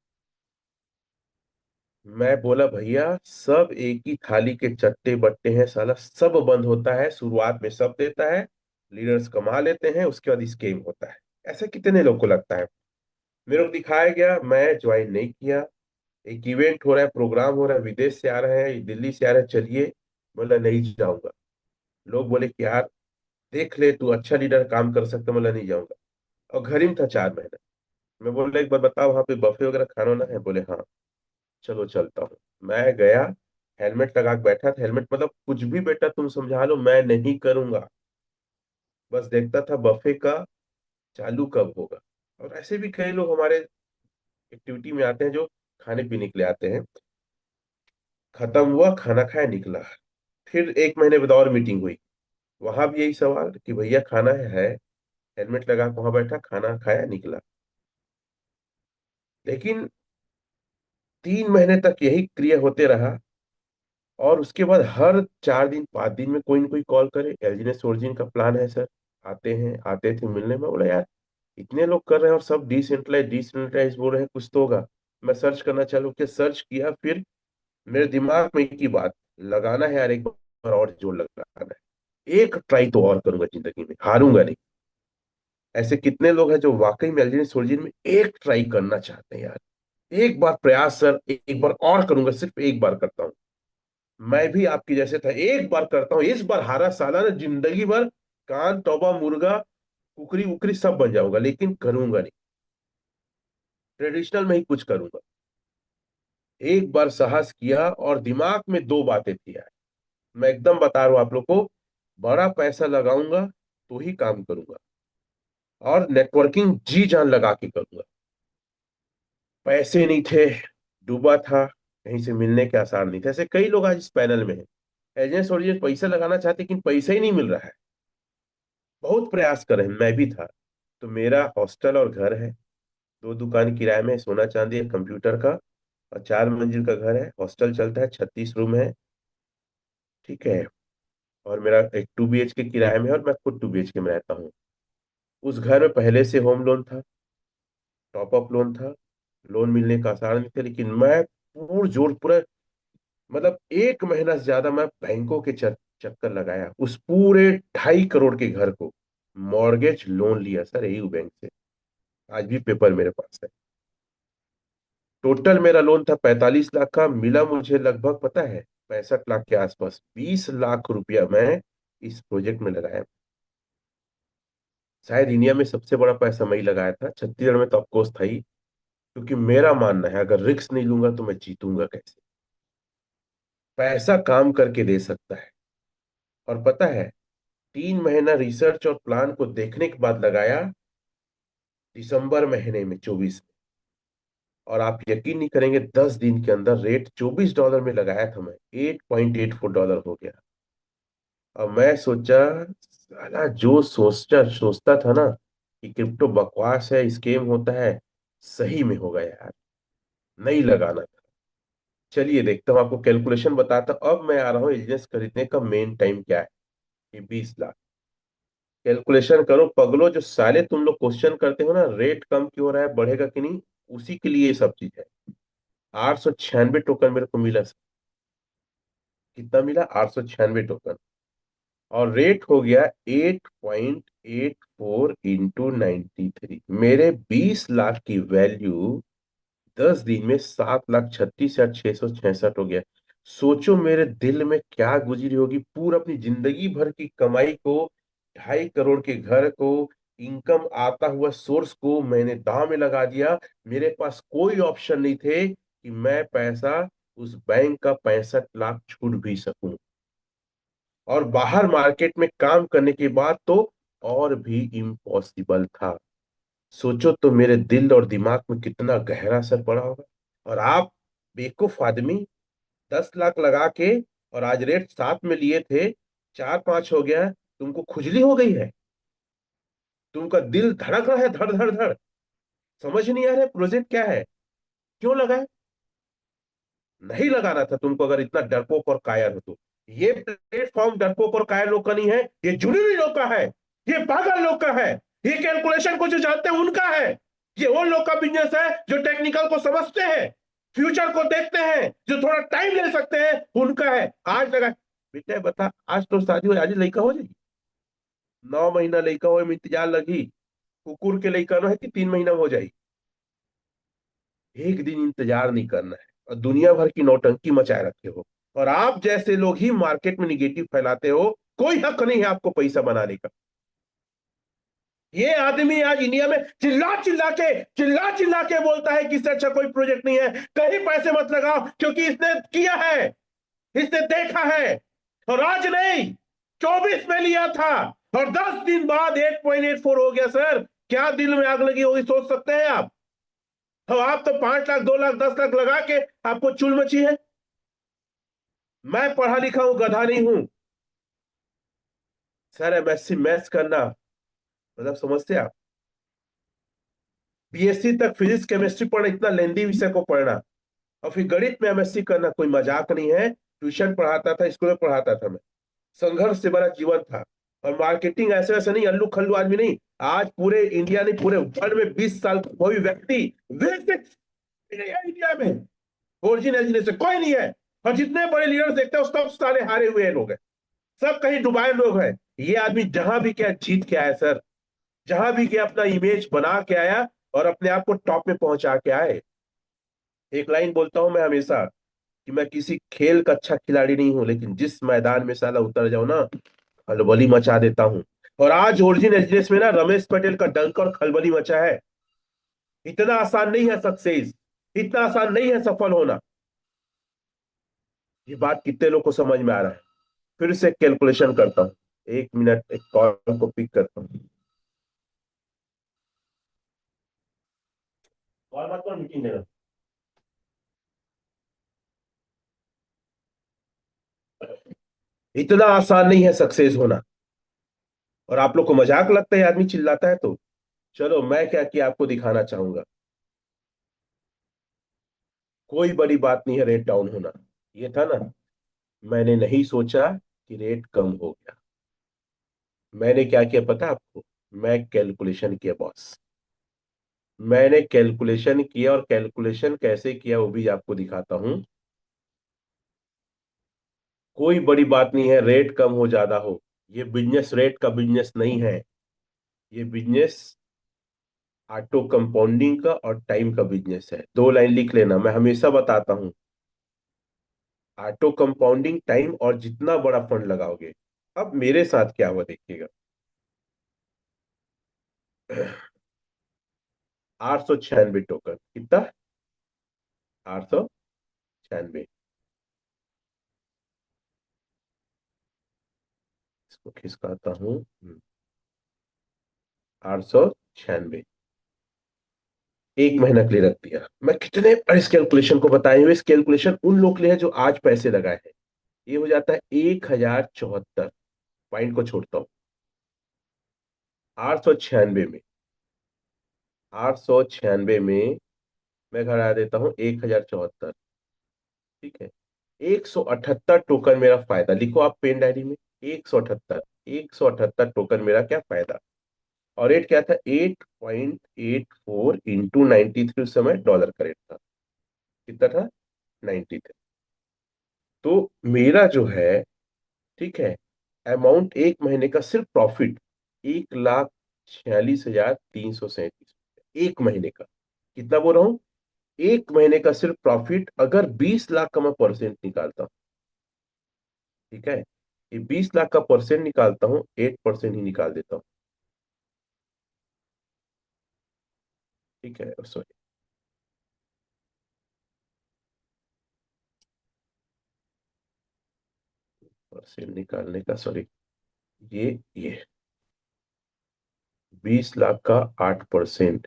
मैं बोला भैया, सब एक ही थाली के चट्टे बट्टे हैं साला, सब बंद होता है, शुरुआत में सब देता है, लीडर्स कमा लेते हैं, उसके बाद स्केम होता है। ऐसा कितने लोग को लगता है। मेरे को दिखाया गया, मैं ज्वाइन नहीं किया। एक इवेंट हो रहा है, प्रोग्राम हो रहा है, विदेश से आ रहे हैं, दिल्ली से आ रहे हैं, चलिए। बोला नहीं जाऊंगा। लोग बोले कि यार देख ले, तू अच्छा लीडर काम कर सकता। बोला नहीं जाऊंगा। और घर ही में था 4 महीना। मैं बोला एक बार बताओ, वहां पे बफे वगैरह खाना ना है? बोले हाँ। चलो चलता हूँ। मैं गया, हेलमेट लगा के बैठा था। हेलमेट मतलब कुछ भी बेटा तुम समझा लो, मैं नहीं करूंगा। बस देखता था बफे का चालू कब होगा। और ऐसे भी कई लोग हमारे एक्टिविटी में आते हैं जो खाने पीने के लिए आते हैं। खत्म हुआ, खाना खाया, निकला। फिर 1 महीने बाद और मीटिंग हुई, वहां भी यही सवाल कि भैया खाना है। हेलमेट लगा के वहां बैठा, खाना खाया, निकला। लेकिन 3 महीने तक यही क्रिया होते रहा। और उसके बाद हर 4 दिन 5 दिन में कोई न कोई कॉल करे, एलजीनेस ओरिजिन का प्लान है सर। आते हैं, आते थे मिलने में। बोला यार इतने लोग कर रहे हैं और सब डिसेंट्रलाइज डिसेंट्रलाइज बोल रहे हैं, कुछ तो होगा। मैं सर्च करना चालू किया, सर्च किया। फिर मेरे दिमाग में एक ही बात, लगाना है यार, एक बार और जोर लगाना है, एक ट्राई तो और करूंगा जिंदगी में, हारूंगा नहीं। ऐसे कितने लोग हैं जो वाकई में एलजीनेस ओरिजिन में एक ट्राई करना चाहते हैं यार। एक बार प्रयास सर, एक बार और करूंगा, सिर्फ एक बार करता हूँ। मैं भी आपकी जैसे था, एक बार करता हूँ, इस बार हारा साला ना जिंदगी भर कान तौबा मुर्गा कुकरी उकरी सब बन जाऊंगा, लेकिन करूंगा नहीं। ट्रेडिशनल में ही कुछ करूंगा। एक बार साहस किया और दिमाग में दो बातें थी यार। मैं एकदम बता रहा हूं आप लोग को, बड़ा पैसा लगाऊंगा तो ही काम करूंगा, और नेटवर्किंग जी जान लगा के करूंगा। पैसे नहीं थे, डूबा था, कहीं से मिलने के आसार नहीं थे। ऐसे कई लोग आज इस पैनल में हैं, एजेंट्स और ये पैसा लगाना चाहते लेकिन पैसा ही नहीं मिल रहा है। बहुत प्रयास कर रहे हैं, मैं भी था। तो मेरा हॉस्टल और घर है, 2 दुकान किराए में, सोना चांदी है, कंप्यूटर का, और 4 मंजिल का घर है। हॉस्टल चलता है, 36 रूम है, ठीक है। और मेरा एक 2 BHK किराए में है, और मैं खुद 2 BHK में रहता हूँ। उस घर में पहले से होम लोन था, टॉप अप लोन था, लोन मिलने का आसार नहीं था, लेकिन मैं पूर जोर पूरा, मतलब 1 महीना से ज्यादा मैं बैंकों के चक्कर लगाया उस पूरे 2.5 करोड़ के घर को। मॉर्गेज लोन लिया सर यही बैंक से, आज भी पेपर मेरे पास है। टोटल मेरा लोन था 45 लाख का, मिला मुझे लगभग पता है 65 लाख के आसपास। 20 लाख रुपया मैं इस प्रोजेक्ट में लगाया। शायद इंडिया में सबसे बड़ा पैसा मैं ही लगाया था, छत्तीसगढ़ में तो ऑफकोर्स था ही। क्योंकि मेरा मानना है अगर रिस्क नहीं लूंगा तो मैं जीतूंगा कैसे। पैसा काम करके दे सकता है। और पता है, 3 महीना रिसर्च और प्लान को देखने के बाद लगाया, दिसंबर महीने में 24 में। और आप यकीन नहीं करेंगे, 10 दिन के अंदर रेट $24 में लगाया था मैं, $8.84 हो गया। अब मैं सोचा, साला जो सोचता था ना कि क्रिप्टो बकवास है, स्केम होता है, सही में होगा यार। नहीं लगाना था। चलिए देखता हूँ, आपको कैलकुलेशन बताता हूँ। अब मैं आ रहा हूँ एलियंस खरीदने का मेन टाइम क्या है, ये 20 लाख। कैलकुलेशन करो पगलो, जो साले तुम लोग क्वेश्चन करते हो ना, रेट कम क्यों हो रहा है, बढ़ेगा कि नहीं, उसी के लिए ये सब चीज है। 896 टोकन मेरे को मिला सर। कितना मिला? 896 टोकन। और रेट हो गया 8.84 into 93। मेरे 20 लाख की वैल्यू 10 दिन में 7,36,666 हो गया। सोचो मेरे दिल में क्या गुजरी होगी, पूरा अपनी जिंदगी भर की कमाई को, 2.5 करोड़ के घर को, इनकम आता हुआ सोर्स को मैंने दांव में लगा दिया। मेरे पास कोई ऑप्शन नहीं थे कि मैं पैसा, उस बैंक का 65 लाख छूट भी सकूं। और बाहर मार्केट में काम करने के बाद तो और भी इम्पॉसिबल था। सोचो तो मेरे दिल और दिमाग में कितना गहरा असर पड़ा होगा। और आप बेवकूफ आदमी, 10 लाख लगा के, और आज रेट 7 में लिए थे, 4-5 हो गया, तुमको खुजली हो गई है, तुमका दिल धड़क रहा है धड़ धड़ धड़। समझ नहीं आ रहा है प्रोजेक्ट क्या है, क्यों लगाए? नहीं लगाना था तुमको, अगर इतना डरपोक और कायर हो तो। ये प्लेटफॉर्म डरपोक और कायर लोग का नहीं है, ये जुनूनी लोग का है, ये पागल लोग का है, ये कैलकुलेशन को जो जानते हैं उनका है। ये उन लोग का बिजनेस है जो टेक्निकल को समझते हैं, फ्यूचर को देखते हैं, जो थोड़ा टाइम ले सकते हैं, उनका है। आज लगा बेटा, बता, आज तो शादी हो, आज ही लड़का हो जाएगी। 9 महीना लड़का हो में इंतजार लगी, कुकुर के लड़का ना है कि 3 महीना में हो जाएगी। एक दिन इंतजार नहीं करना है, और दुनिया भर की नौटंकी मचाए रखे हो। और आप जैसे लोग ही मार्केट में निगेटिव फैलाते हो। कोई हक नहीं है आपको पैसा बनाने का। ये आदमी आज इंडिया में चिल्ला चिल्ला के बोलता है कि इससे अच्छा कोई प्रोजेक्ट नहीं है, कहीं पैसे मत लगाओ, क्योंकि इसने किया है, इसने देखा है। और आज नहीं, 24 में लिया था, और 10 दिन बाद 8.84 हो गया सर। क्या दिल में आग लगी होगी सोच सकते हैं आप? तो आप तो 5 लाख, 2 लाख, 10 लाख लगा के आपको चुल मची है। मैं पढ़ा लिखा हूं, गधा नहीं हूं सर। एमएससी मैथ्स करना मतलब समझते हैं आप? बीएससी तक फिजिक्स केमिस्ट्री पढ़ना, इतना लेंदी विषय को पढ़ना, और फिर गणित में एमएससी करना कोई मजाक नहीं है। ट्यूशन पढ़ाता था, स्कूल में पढ़ाता था मैं। संघर्ष से बड़ा जीवन था। और मार्केटिंग ऐसे वैसे नहीं, अल्लू खल्लू आदमी नहीं। आज पूरे इंडिया नहीं, पूरे वर्ल्ड में 20 साल कोई व्यक्ति बेसिक्स इंडिया में ओरिजिनल एजुकेशन कोई नहीं है। और जितने बड़े लीडर्स देखते हो सब सारे हारे हुए लोग हैं, सब कहीं डुबाए लोग हैं। ये आदमी जहां भी गया जीत के आया सर, जहां भी गया अपना इमेज बना के आया, और अपने आप को टॉप में पहुंचा के आए। एक लाइन बोलता हूं मैं हमेशा, कि मैं किसी खेल का अच्छा खिलाड़ी नहीं हूं, लेकिन जिस मैदान में साला उतर जाऊं ना, खलबली मचा देता हूं। और आज ओरिजिन एजनेस में ना रमेश पटेल का डंक और खलबली मचा है। इतना आसान नहीं है सक्सेस, इतना आसान नहीं है सफल होना। ये बात कितने लोग को समझ में आ रहा है? फिर से कैलकुलेशन करता हूं, 1 मिनट, एक कॉल को पिक करता हूं। कॉल मत करो, मीटिंग लेना। इतना आसान नहीं है सक्सेस होना। और आप लोग को मजाक लगता है आदमी चिल्लाता है तो? चलो मैं क्या किया आपको दिखाना चाहूंगा। कोई बड़ी बात नहीं है रेट डाउन होना। ये था ना, मैंने नहीं सोचा कि रेट कम हो गया। मैंने क्या किया पता है आपको? मैं कैलकुलेशन किया बॉस। मैंने कैलकुलेशन किया, और कैलकुलेशन कैसे किया वो भी आपको दिखाता हूं। कोई बड़ी बात नहीं है रेट कम हो ज्यादा हो। ये बिजनेस रेट का बिजनेस नहीं है। ये बिजनेस ऑटो कंपाउंडिंग का और टाइम का बिजनेस है। 2 लाइन लिख लेना, मैं हमेशा बताता हूं। ऑटो कंपाउंडिंग, टाइम, और जितना बड़ा फंड लगाओगे। अब मेरे साथ क्या हुआ देखिएगा। 896 टोकन, कितना? 896। इसको खिसकाता हूँ। 896, 1 महीना के लिए रख दिया। मैं कितने बार इस कैलकुलेशन को बताए हुए, इस कैलकुलेशन उन लोग के लिए है जो आज पैसे लगाए हैं। ये हो जाता है 1074। पॉइंट को छोड़ता हूँ। 896 में, 896 में मैं घर आ देता हूँ 1074। ठीक है, 178 टोकन मेरा फायदा। लिखो आप पेन डायरी में, 178। 178 टोकन मेरा क्या फायदा। और रेट क्या था, 8.84 इंटू 93, उस समय डॉलर का रेट था। कितना था, 93। तो मेरा जो है, ठीक है, अमाउंट एक महीने का सिर्फ प्रॉफिट 1,46,337 एक महीने का। कितना बोल रहा हूं, एक महीने का सिर्फ प्रॉफिट, अगर 20 लाख का मैं परसेंट निकालता हूं, ठीक है, ये 20 लाख का परसेंट निकालता हूं, 8% ही निकाल देता हूं, ठीक है, सॉरी, परसेंट निकालने का, सॉरी, ये 20 लाख का 8%,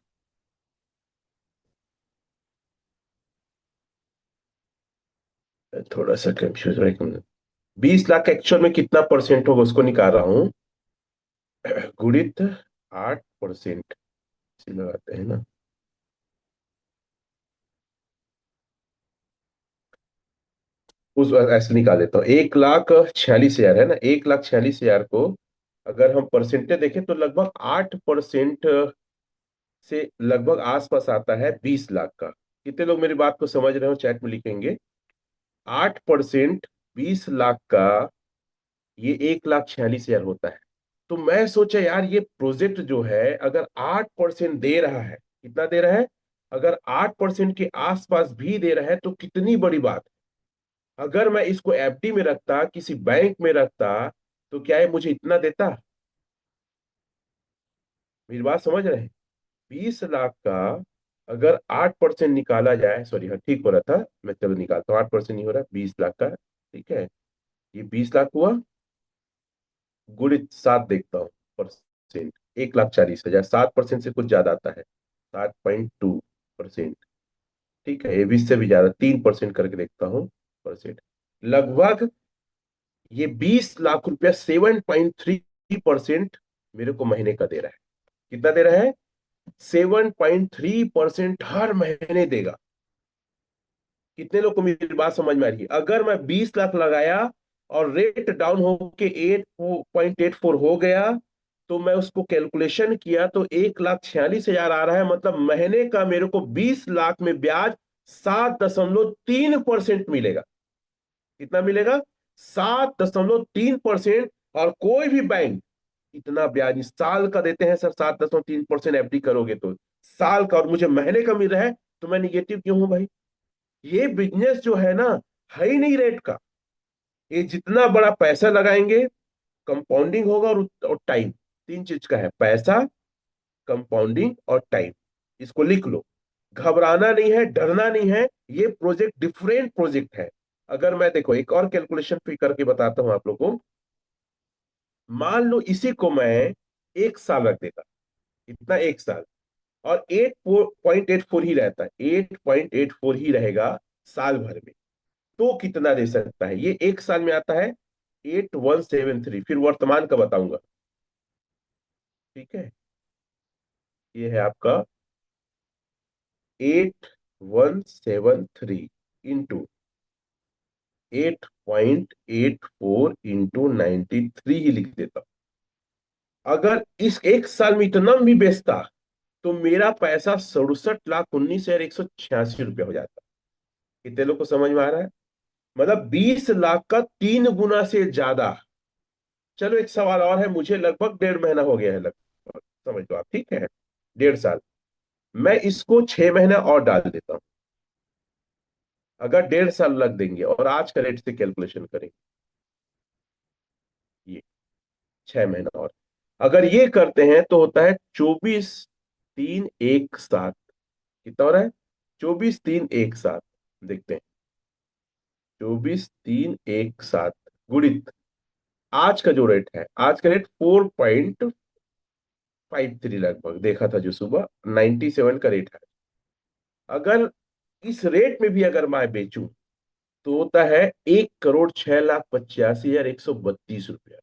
थोड़ा सा कंफ्यूज है, 20 लाख का एक्चुअल में कितना परसेंट होगा उसको निकाल रहा हूं, गुणित 8%, इसे लगाते हैं ना, उस ऐसे निकाल देता हूँ। 1,46,000 है ना, 1,46,000 को अगर हम परसेंटेज देखें तो लगभग 8% से लगभग आसपास आता है 20 लाख का। कितने लोग मेरी बात को समझ रहे हो, चैट में लिखेंगे। 8% 20 लाख का, ये 1,46,000 होता है। तो मैं सोचा यार, ये प्रोजेक्ट जो है अगर 8% दे रहा है, कितना दे रहा है, अगर 8% के आसपास भी दे रहा है तो कितनी बड़ी बात। अगर मैं इसको एफडी में रखता, किसी बैंक में रखता, तो क्या ये मुझे इतना देता। मेरी बात समझ रहे हैं, 20 लाख का अगर 8% निकाला जाए, सॉरी हाँ ठीक हो रहा था, मैं चलो निकालता हूँ, 8% नहीं हो रहा, 20 लाख का, ठीक है, ये 20 लाख हुआ, गुणित 7 देखता हूँ परसेंट, 1,40,000, 7% से कुछ ज्यादा आता है, 7.2%, ठीक है, ये 20 से भी ज्यादा, 3% करके देखता हूँ परसेंट, लगभग ये 20 लाख रुपया 7.3% मेरे को महीने का दे रहा है। कितना दे रहा है, 7.3% हर महीने देगा। कितने लोग को मेरी बात समझ में आ रही है। अगर मैं 20 लाख लगाया और रेट डाउन होके 8.84 हो गया, तो मैं उसको कैलकुलेशन किया तो 1,46,000 आ रहा है, मतलब महीने का मेरे को 20 लाख में ब्याज 7.3% मिलेगा। कितना मिलेगा, 7.3%। और कोई भी बैंक इतना ब्याज इस साल का देते हैं सर, 7.3% एफडी करोगे तो साल का, और मुझे महीने का मिल रहा है, तो मैं निगेटिव क्यों हूं भाई। ये बिजनेस जो है ना, है ही नहीं रेट का। ये जितना बड़ा पैसा लगाएंगे, कंपाउंडिंग होगा, और टाइम, तीन चीज का है, पैसा, कंपाउंडिंग और टाइम। इसको लिख लो, घबराना नहीं है, डरना नहीं है, ये प्रोजेक्ट डिफरेंट प्रोजेक्ट है। अगर मैं देखो एक और कैलकुलेशन फिर करके बताता हूं आप लोगों को। मान लो इसी को मैं एक साल रख देता, इतना एक साल, और 8.84 ही रहता है, 8.84 ही रहेगा साल भर में, तो कितना दे सकता है, ये एक साल में आता है 8,173। फिर वर्तमान का बताऊंगा, ठीक है, ये है आपका 8,173 इंटू 8.84 इंटू 93 ही लिख देता हूं। अगर इस एक साल में इतना भी बेचता, तो मेरा पैसा 67,19,186 रुपया हो जाता। कितने लोग को समझ में आ रहा है, मतलब 20 लाख का 3 गुना से ज्यादा। चलो एक सवाल और है, मुझे लगभग 1.5 महीना हो गया है, लगभग समझ लो आप, ठीक है, 1.5 साल। मैं इसको 6 महीना और डाल देता हूं। अगर 1.5 साल लग देंगे और आज का रेट से कैलकुलेशन करें, ये 6 महीना और, अगर ये करते हैं तो होता है 24,317। कितना हो रहा है, 24,317, देखते हैं, 24,317 गुणित आज का जो रेट है, आज का रेट 4.53 लगभग देखा था जो सुबह, 97 का रेट है। अगर इस रेट में भी अगर मैं बेचूं, तो होता है 1,06,85,132 रुपया।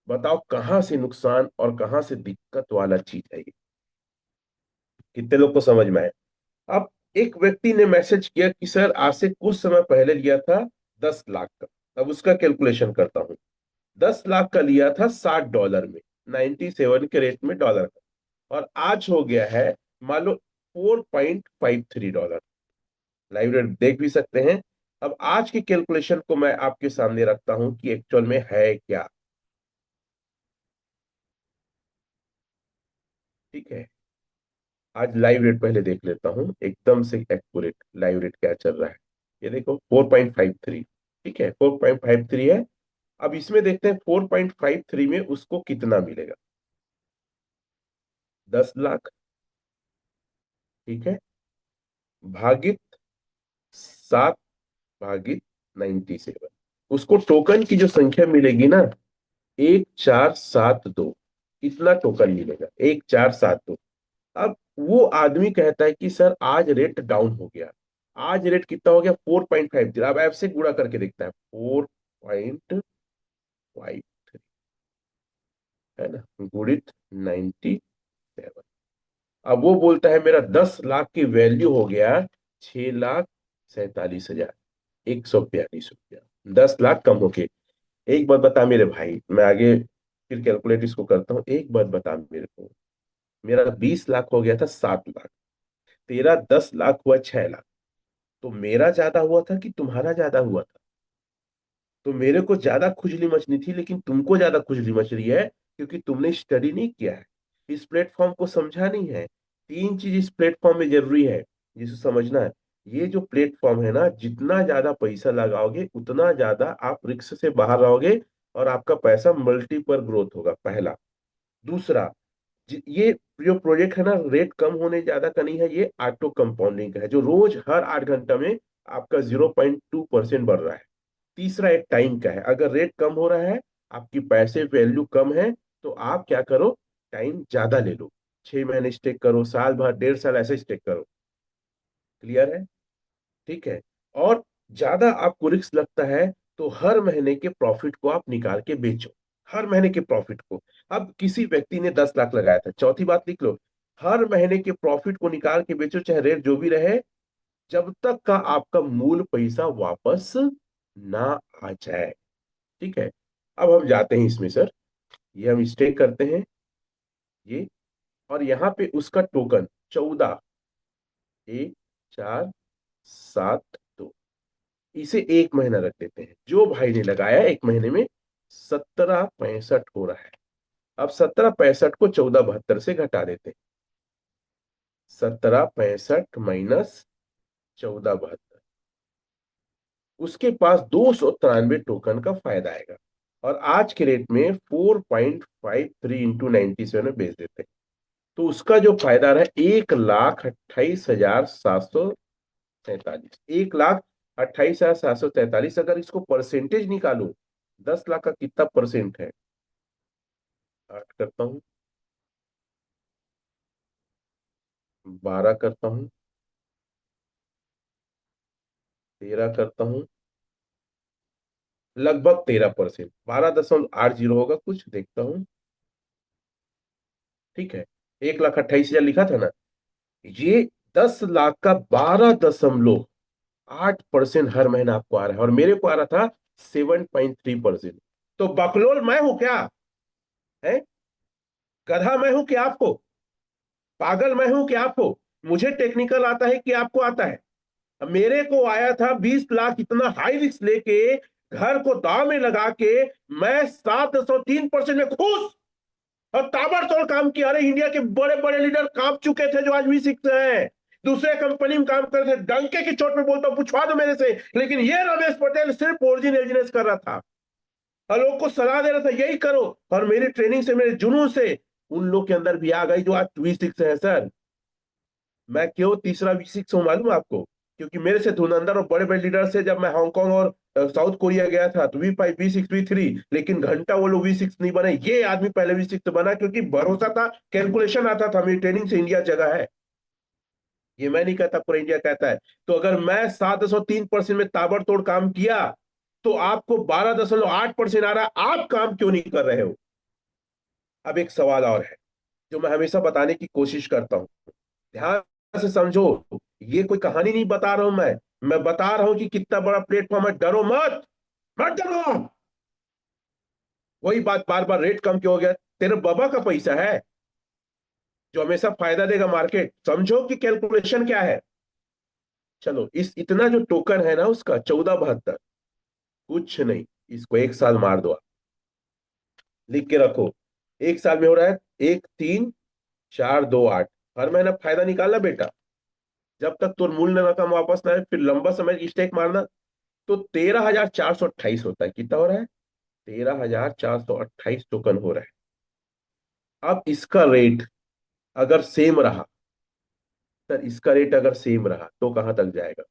बताओ कहां से नुकसान और कहां से दिक्कत वाला चीज है ये। कितने लोग को समझ में आए। अब एक व्यक्ति ने मैसेज किया कि सर आज से कुछ समय पहले लिया था 10 लाख का, अब उसका कैलकुलेशन करता हूं। 10 लाख का लिया था $60 में, 97 के रेट में डॉलर का, और आज हो गया है मान लो $4.53। लाइव रेट देख भी सकते हैं। अब आज की कैलकुलेशन को मैं आपके सामने रखता हूं कि एक्चुअल में है क्या। ठीक है, आज लाइव रेट पहले देख लेता हूं, एकदम से एक्यूरेट लाइव रेट क्या चल रहा है। ये देखो 4.53। ठीक है, 4.53 है। अब इसमें देखते हैं 4.53 में उसको कितना मिलेगा। 10 लाख, ठीक है, भागित 7 भागित 97, उसको टोकन की जो संख्या मिलेगी ना, 1472, इतना टोकन मिलेगा, 1472। अब वो आदमी कहता है कि सर आज रेट डाउन हो गया। आज रेट कितना हो गया? 4.53। अब ऐसे गुणा करके देखता है, 4.53 है ना, गुणित 97। अब वो बोलता है मेरा 10 लाख की वैल्यू हो गया 6,47,142 रुपया, 10 लाख कम हो के। एक बात बता मेरे भाई, मैं आगे फिर कैलकुलेट इसको करता हूँ। एक बात बता मेरे को, मेरा 20 लाख हो गया था 7 लाख, तेरा 10 लाख हुआ 6 लाख, तो मेरा ज्यादा हुआ था कि तुम्हारा ज्यादा हुआ था? तो मेरे को ज्यादा खुजली मचनी थी, लेकिन तुमको ज्यादा खुजली मच रही है क्योंकि तुमने स्टडी नहीं किया है, इस प्लेटफॉर्म को समझा नहीं है। 3 चीज इस प्लेटफॉर्म में जरूरी है जिसे समझना है। ये जो प्लेटफॉर्म है ना, जितना ज्यादा पैसा लगाओगे उतना ज्यादा आप रिस्क से बाहर रहोगे और आपका पैसा मल्टीपल ग्रोथ होगा, पहला। दूसरा, ये जो प्रोजेक्ट है ना, रेट कम होने ज्यादा का नहीं है, ये ऑटो कंपाउंडिंग का है, जो रोज हर 8 घंटा में आपका 0.2% बढ़ रहा है। तीसरा एक टाइम का है, अगर रेट कम हो रहा है, आपकी पैसे वैल्यू कम है, तो आप क्या करो, टाइम ज्यादा ले लो, 6 महीने स्टेक करो, साल भर, 1.5 साल ऐसे स्टेक करो। क्लियर है? ठीक है। और ज्यादा आपको रिस्क लगता है तो हर महीने के प्रॉफिट को आप निकाल के बेचो, हर महीने के प्रॉफिट को। अब किसी व्यक्ति ने 10 लाख लगाया था, चौथी बात लिख लो, हर महीने के प्रॉफिट को निकाल के बेचो, चाहे रेट जो भी रहे, जब तक का आपका मूल पैसा वापस ना आ जाए। ठीक है, अब हम जाते हैं इसमें सर, ये हम स्टेक करते हैं ये, और यहाँ पे उसका टोकन 14,1,4,7,2, इसे 1 महीना रख देते हैं। जो भाई ने लगाया 1 महीने में 17,65 हो रहा है। अब 17,65 को 14,72 से घटा देते हैं, 17,65 माइनस 14,72, उसके पास 293 टोकन का फायदा आएगा, और आज के रेट में 4.53 इंटू 97 में बेच देते हैं, तो उसका जो फायदा रहा 1,28,743, 1,28,743। अगर इसको परसेंटेज निकालो, 10 लाख का कितना परसेंट है, 8 करता हूं, 12 करता हूं, 13 करता हूं, लगभग 13%, 12.80 होगा कुछ, देखता हूं। ठीक है, 1,28,000 लिखा था ना, ये 10 लाख का 12.8% हर महीना आपको आ रहा है, और मेरे को आ रहा था 7.3%। तो बकलोल मैं हूं क्या? है गधा मैं हूं कि आपको? पागल मैं हूं कि आपको? मुझे टेक्निकल आता है कि आपको आता है? अब मेरे को आया था 20 लाख, इतना हाई रिस्क लेके, घर को दांव में लगा के, मैं 7.3% में खुश और ताबड़तोड़ काम किया। अरे इंडिया के बड़े बड़े लीडर कांप चुके थे जो आज भी सीखते हैं, दूसरे कंपनी में काम करते थे, डंके की चोट पे बोलता हूं, पूछवा दो मेरे से। लेकिन ये रमेश पटेल सिर्फ ओरिजिन एजिनेस कर रहा था और लोग को सलाह दे रहा था यही करो, और मेरी ट्रेनिंग से, मेरे जुनून से उन लोग के अंदर भी आ गई जो आज V6 है सर। मैं क्यों तीसरा V6 हूं मालूम है आपको? क्योंकि मेरे से धुरंधर और बड़े बड़े लीडर से, जब मैं हांगकांग और साउथ कोरिया गया था तो V5 V6 V3, लेकिन घंटा वो लोग V6 नहीं बने, ये आदमी पहले V6 बना, क्योंकि भरोसा था, कैलकुलेशन आता था, मेरी ट्रेनिंग से इंडिया जगह है। ये मैं नहीं कहता, पूरा इंडिया कहता है। तो अगर मैं 7.3% में ताबड़तोड़ काम किया, तो आपको 12.8% आ रहा है, आप काम क्यों नहीं कर रहे हो? अब एक सवाल और है जो मैं हमेशा बताने की कोशिश करता हूं, ध्यान से समझो। ये कोई कहानी नहीं बता रहा हूं मैं बता रहा हूं कि कितना बड़ा प्लेटफॉर्म है। डरो मत, मत डरो। वही बात बार बार, रेट कम क्यों हो गया? तेरे बाबा का पैसा है जो हमेशा फायदा देगा मार्केट, समझो कि कैलकुलेशन क्या है। चलो, इस इतना जो टोकन है ना उसका 1472, कुछ नहीं, इसको एक साल मार दो आप। लिख के रखो, एक साल में हो रहा है 1, 3, 4, 2, 8। हर महीना फायदा निकालना बेटा, जब तक तुम मूल रकम वापस ना आए, फिर लंबा समय स्टेक मारना। तो 13,428 होता है। कितना हो रहा है? 13,428 टोकन हो रहा है। अब इसका रेट अगर सेम रहा, सर इसका रेट अगर सेम रहा तो कहां तक जाएगा?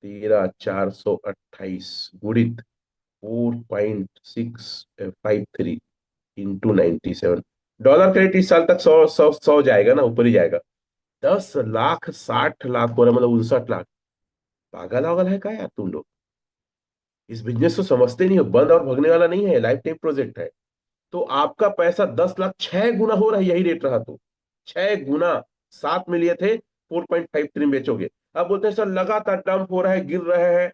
13,428 गुणित 4.653 इंटू 97। डॉलर का रेट इस साल तक 100 जाएगा ना, ऊपर ही जाएगा। 10 लाख 60 लाख हो रहा है, मतलब 59 लाख। पागल वागल है क्या यार तुम लोग? इस बिजनेस को समझते नहीं हो, बंद और भगने वाला नहीं है, लाइफ टाइम प्रोजेक्ट है। तो आपका पैसा 10 लाख 6 गुना हो रहा है, यही रेट रहा तो 6 गुना। 7 में लिए थे, 4.53 बेचोगे। अब बोलते हैं सर लगातार डंप हो रहा है, गिर रहे हैं।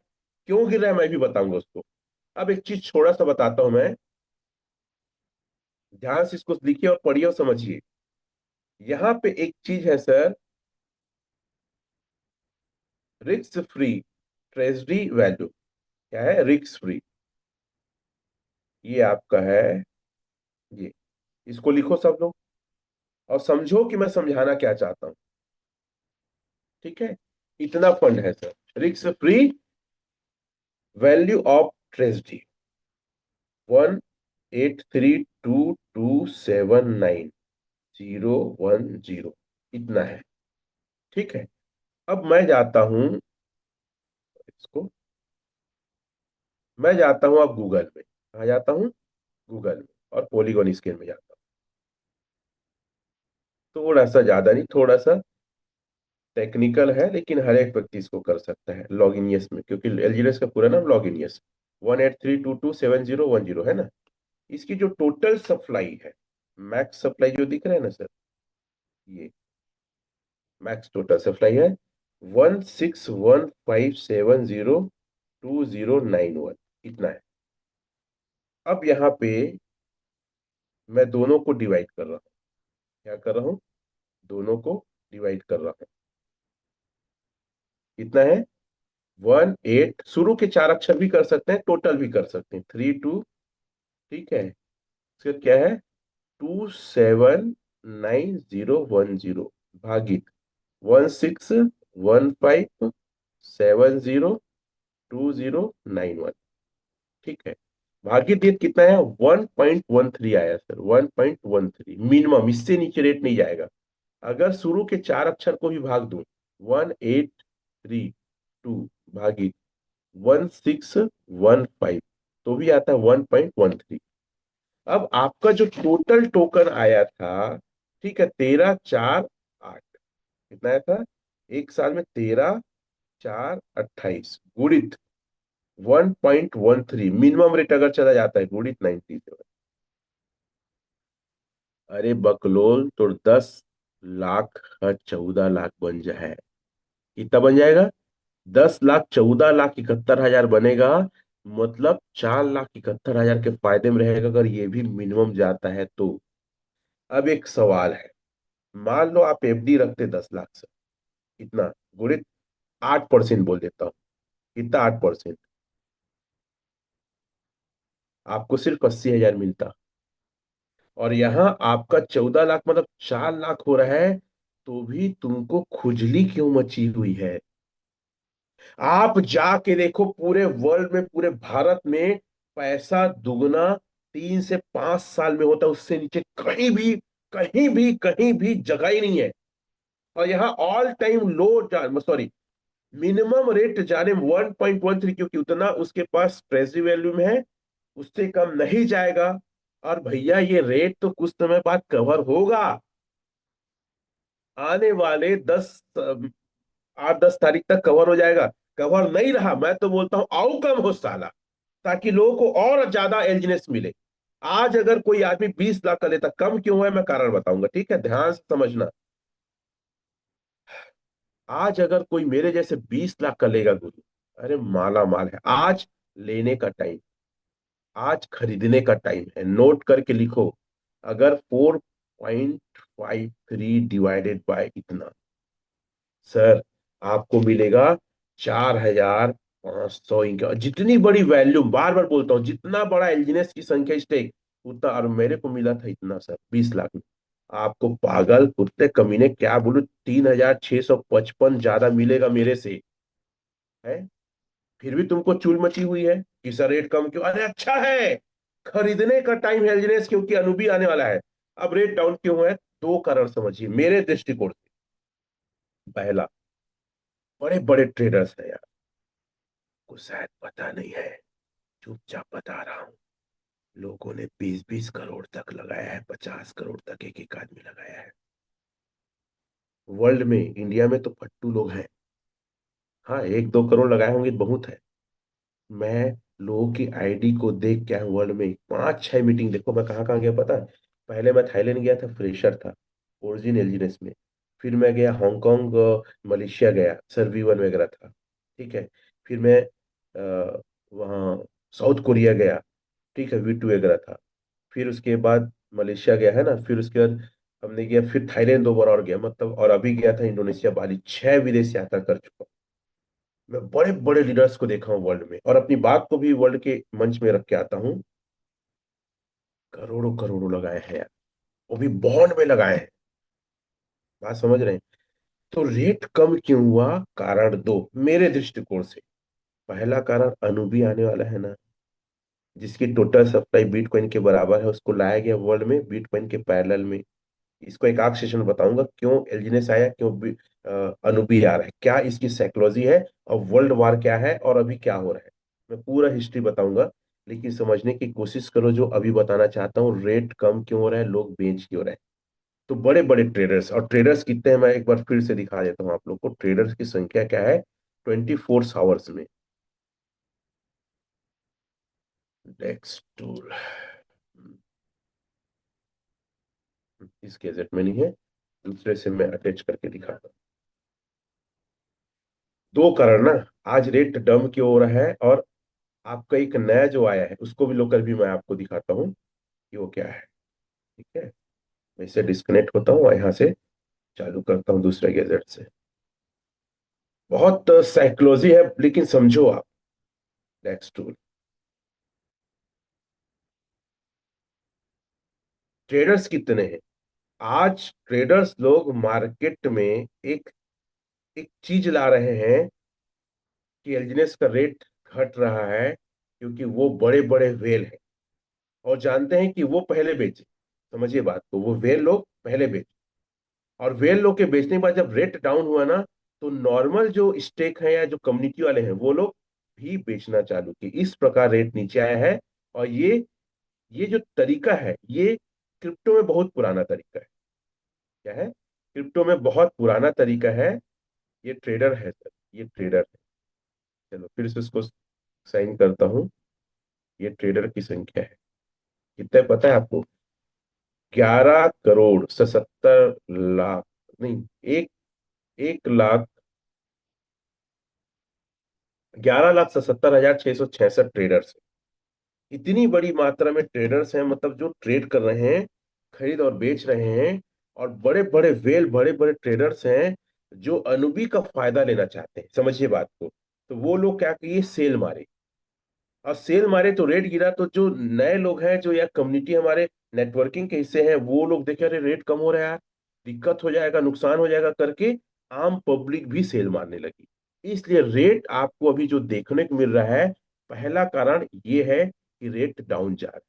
क्यों गिर रहा है मैं भी बताऊंगा उसको। अब एक चीज थोड़ा सा बताता हूं मैं, ध्यान से इसको लिखिए और पढ़िए और समझिए। यहां पे एक चीज है sir, risk free treasury value. क्या है? Risk free. ये आपका है, ये, इसको लिखो सब लोग और समझो कि मैं समझाना क्या चाहता हूं। ठीक है, इतना फंड है sir, risk free value of treasury 1832279 010, इतना है। ठीक है, अब मैं जाता हूं इसको, मैं जाता हूं अब गूगल में। कहा जाता हूं? गूगल में, और पॉलीगॉन स्केल में जाता हूं। थोड़ा सा ज्यादा नहीं, थोड़ा सा टेक्निकल है, लेकिन हर एक व्यक्ति इसको कर सकता है लॉग इन यस में, क्योंकि एलजीएस का पूरा नाम लॉग इन यस 183227010 है ना। इसकी जो टोटल सप्लाई है, मैक्स सप्लाई जो दिख रहा है ना सर, ये मैक्स टोटल सप्लाई है 161570209 इतना है। अब यहाँ पे मैं दोनों को डिवाइड कर रहा हूँ। क्या कर रहा हूँ? दोनों को डिवाइड कर रहा हूँ। कितना है? 18, शुरू के 4 अक्षर भी कर सकते हैं, टोटल भी कर सकते हैं, 32। ठीक है, इसका क्या है? 279010 भागित 161570209 ठीक है, भागित ये कितना है? 1.13 आया सर, 1.13 मिनिमम, इससे नीचे रेट नहीं जाएगा। अगर शुरू के 4 अक्षर को भी भाग दूं, 1832 भागित 1615, तो भी आता है 1.13। अब आपका जो टोटल टोकन आया था, ठीक है, 13,4,8, कितना आया था? एक साल में 13,428 गुणित 1.13 मिनिमम रेट अगर चला जाता है, गुणित 97। अरे बकलोल, तो 10 लाख का 14 लाख बन जाए। कितना बन जाएगा? 10,14,71,000 बनेगा। मतलब 4,71,000 के फायदे में रहेगा, अगर ये भी मिनिमम जाता है तो। अब एक सवाल है, मान लो आप एफडी रखते 10 लाख से, कितना? गुणित 8% बोल देता हूँ। कितना? 8%। आपको सिर्फ 80,000 मिलता। और यहां आपका 14 लाख, मतलब 4 लाख हो रहा है, तो भी तुमको खुजली क्यों मची हुई है? आप जाके देखो, पूरे वर्ल्ड में, पूरे भारत में पैसा दुगना 3 से 5 साल में होता है, उससे नीचे कहीं भी, कहीं भी, कहीं भी जगह ही नहीं है। और यहाँ ऑल टाइम लो, सॉरी, मिनिमम रेट जाने 1.13, क्योंकि उतना उसके पास ट्रेजरी वैल्यू में है, उससे कम नहीं जाएगा। और भैया ये रेट तो कुछ समय बाद कवर होगा। आने वाले 8-10 तारीख तक कवर हो जाएगा। कवर नहीं रहा, मैं तो बोलता हूं आओ कम हो साला, ताकि लोगों को और ज्यादा एलिजिनेस मिले। आज अगर कोई आदमी 20 लाख का लेता, कम क्यों हुआ है मैं कारण बताऊंगा, ठीक है, ध्यान से समझना। आज अगर कोई मेरे जैसे 20 लाख का लेगा गुरु, अरे माला माल है, आज लेने का टाइम। आज खरीदने का टाइम है, नोट करके लिखो। अगर 4.53 डिवाइडेड बाय इतना, सर, आपको मिलेगा 4,500 इनका। जितनी बड़ी वैल्यू, बार बार बोलता हूँ, जितना बड़ा एल्जीनेस की संख्या स्टेक उतना, और मेरे को मिला था इतना सर, 20 लाख में। आपको पागल कुत्ते कमीने क्या बोलूं, 3,655 ज्यादा मिलेगा मेरे से, है। फिर भी तुमको चूल मची हुई है कि सर रेट कम क्यों। अरे अच्छा है, खरीदने का टाइम है एल्जीनेस, क्योंकि अनूबी आने वाला है। अब रेट डाउन क्यों है? दो कारण समझिए मेरे दृष्टिकोण से। पहला, बड़े बड़े ट्रेडर्स हैं यार, को शायद पता नहीं है, चुपचाप बता रहा हूं। लोगों ने 20-20 करोड़ तक लगाया है, 50 करोड़ तक एक एक आदमी लगाया है। वर्ल्ड में, इंडिया में तो फट्टू लोग हैं। हाँ, 1-2 करोड़ लगाए होंगे बहुत है। मैं लोगों की आईडी को देख के आया हूं, वर्ल्ड में 5-6 मीटिंग। देखो मैं कहाँ कहाँ गया पता है? पहले मैं थाईलैंड गया था, फ्रेशर था, ओरिजिन एलजीनेस में। फिर मैं गया हांगकांग, मलेशिया गया, सर V1 वगैरह था, ठीक है। फिर मैं वहाँ साउथ कोरिया गया, ठीक है, V2 वगैरह था। फिर उसके बाद मलेशिया गया है ना, फिर उसके बाद हमने गया, फिर थाईलैंड 2 बार और गया, मतलब, और अभी गया था इंडोनेशिया बाली। 6 विदेश यात्रा कर चुका हूं। मैं बड़े बड़े लीडर्स को देखा हूँ वर्ल्ड में, और अपनी बात को भी वर्ल्ड के मंच में रख के आता हूँ। करोड़ों करोड़ों लगाए हैं यार, वो भी बॉन्ड में लगाए हैं। बात समझ रहे हैं? तो रेट कम क्यों हुआ? कारण दो मेरे दृष्टिकोण से। पहला कारण, अनूबी आने वाला है ना, जिसकी टोटल सप्लाई बिटकॉइन के बराबर है, उसको लाया गया वर्ल्ड में बिटकॉइन के पैरेलल में। इसको एक आख सेशन बताऊंगा, क्यों एलजीनेस आया, क्यों अनूबी आ रहा है, क्या इसकी साइकोलॉजी है, और वर्ल्ड वार क्या है, और अभी क्या हो रहा है। मैं पूरा हिस्ट्री बताऊंगा, लेकिन समझने की कोशिश करो जो अभी बताना चाहता हूँ। रेट कम क्यों हो रहा है, लोग बेच क्यों रहे हैं? तो बड़े बड़े ट्रेडर्स, और ट्रेडर्स कितने हैं मैं एक बार फिर से दिखा देता हूँ आप लोग को। ट्रेडर्स की संख्या क्या है 24 आवर्स में। डेक्स टूल, इस गैजेट में नहीं है, दूसरे से मैं अटैच करके दिखाता हूँ। दो कारण ना, आज रेट डम क्यों हो रहा है, और आपका एक नया जो आया है उसको भी लोकल भी मैं आपको दिखाता हूँ कि वो क्या है, ठीक है। मैं इससे डिस्कनेक्ट होता हूँ, यहाँ से चालू करता हूँ दूसरे गैजेट से। बहुत साइकोलॉजी है, लेकिन समझो आप। डेक्स टूल, ट्रेडर्स कितने हैं आज? ट्रेडर्स लोग मार्केट में एक एक चीज ला रहे हैं कि एलजीनेस का रेट घट रहा है, क्योंकि वो बड़े बड़े वेल हैं, और जानते हैं कि वो पहले बेचे। समझिए बात को, वो वेल लोग पहले बेचे, और वेल लोग के बेचने के बाद जब रेट डाउन हुआ ना, तो नॉर्मल जो स्टेक है या जो कम्युनिटी वाले हैं वो लोग भी बेचना चालू किए। इस प्रकार रेट नीचे आया है। और ये जो तरीका है, ये क्रिप्टो में बहुत पुराना तरीका है। क्या है? क्रिप्टो में बहुत पुराना तरीका है। ये ट्रेडर है सर, ये ट्रेडर है। चलो फिर से इसको साइन करता हूँ। ये ट्रेडर की संख्या है, कितना है पता है आपको? 11 करोड़ 77 लाख, नहीं, एक 1 लाख, 11,77,666 ट्रेडर्स हैं। इतनी बड़ी मात्रा में ट्रेडर्स हैं, मतलब जो ट्रेड कर रहे हैं, खरीद और बेच रहे हैं। और बड़े बड़े वेल, बड़े बड़े ट्रेडर्स हैं जो अनुबी का फायदा लेना चाहते हैं। समझिए बात को। तो वो लोग क्या किए, सेल मारे, और सेल मारे तो रेट गिरा। तो जो नए लोग हैं, जो या कम्युनिटी हमारे नेटवर्किंग के हिस्से हैं, वो लोग देखे अरे रेट कम हो रहा है यार, दिक्कत हो जाएगा, नुकसान हो जाएगा करके आम पब्लिक भी सेल मारने लगी। इसलिए रेट आपको अभी जो देखने को मिल रहा है, पहला कारण ये है कि रेट डाउन जा रहा है।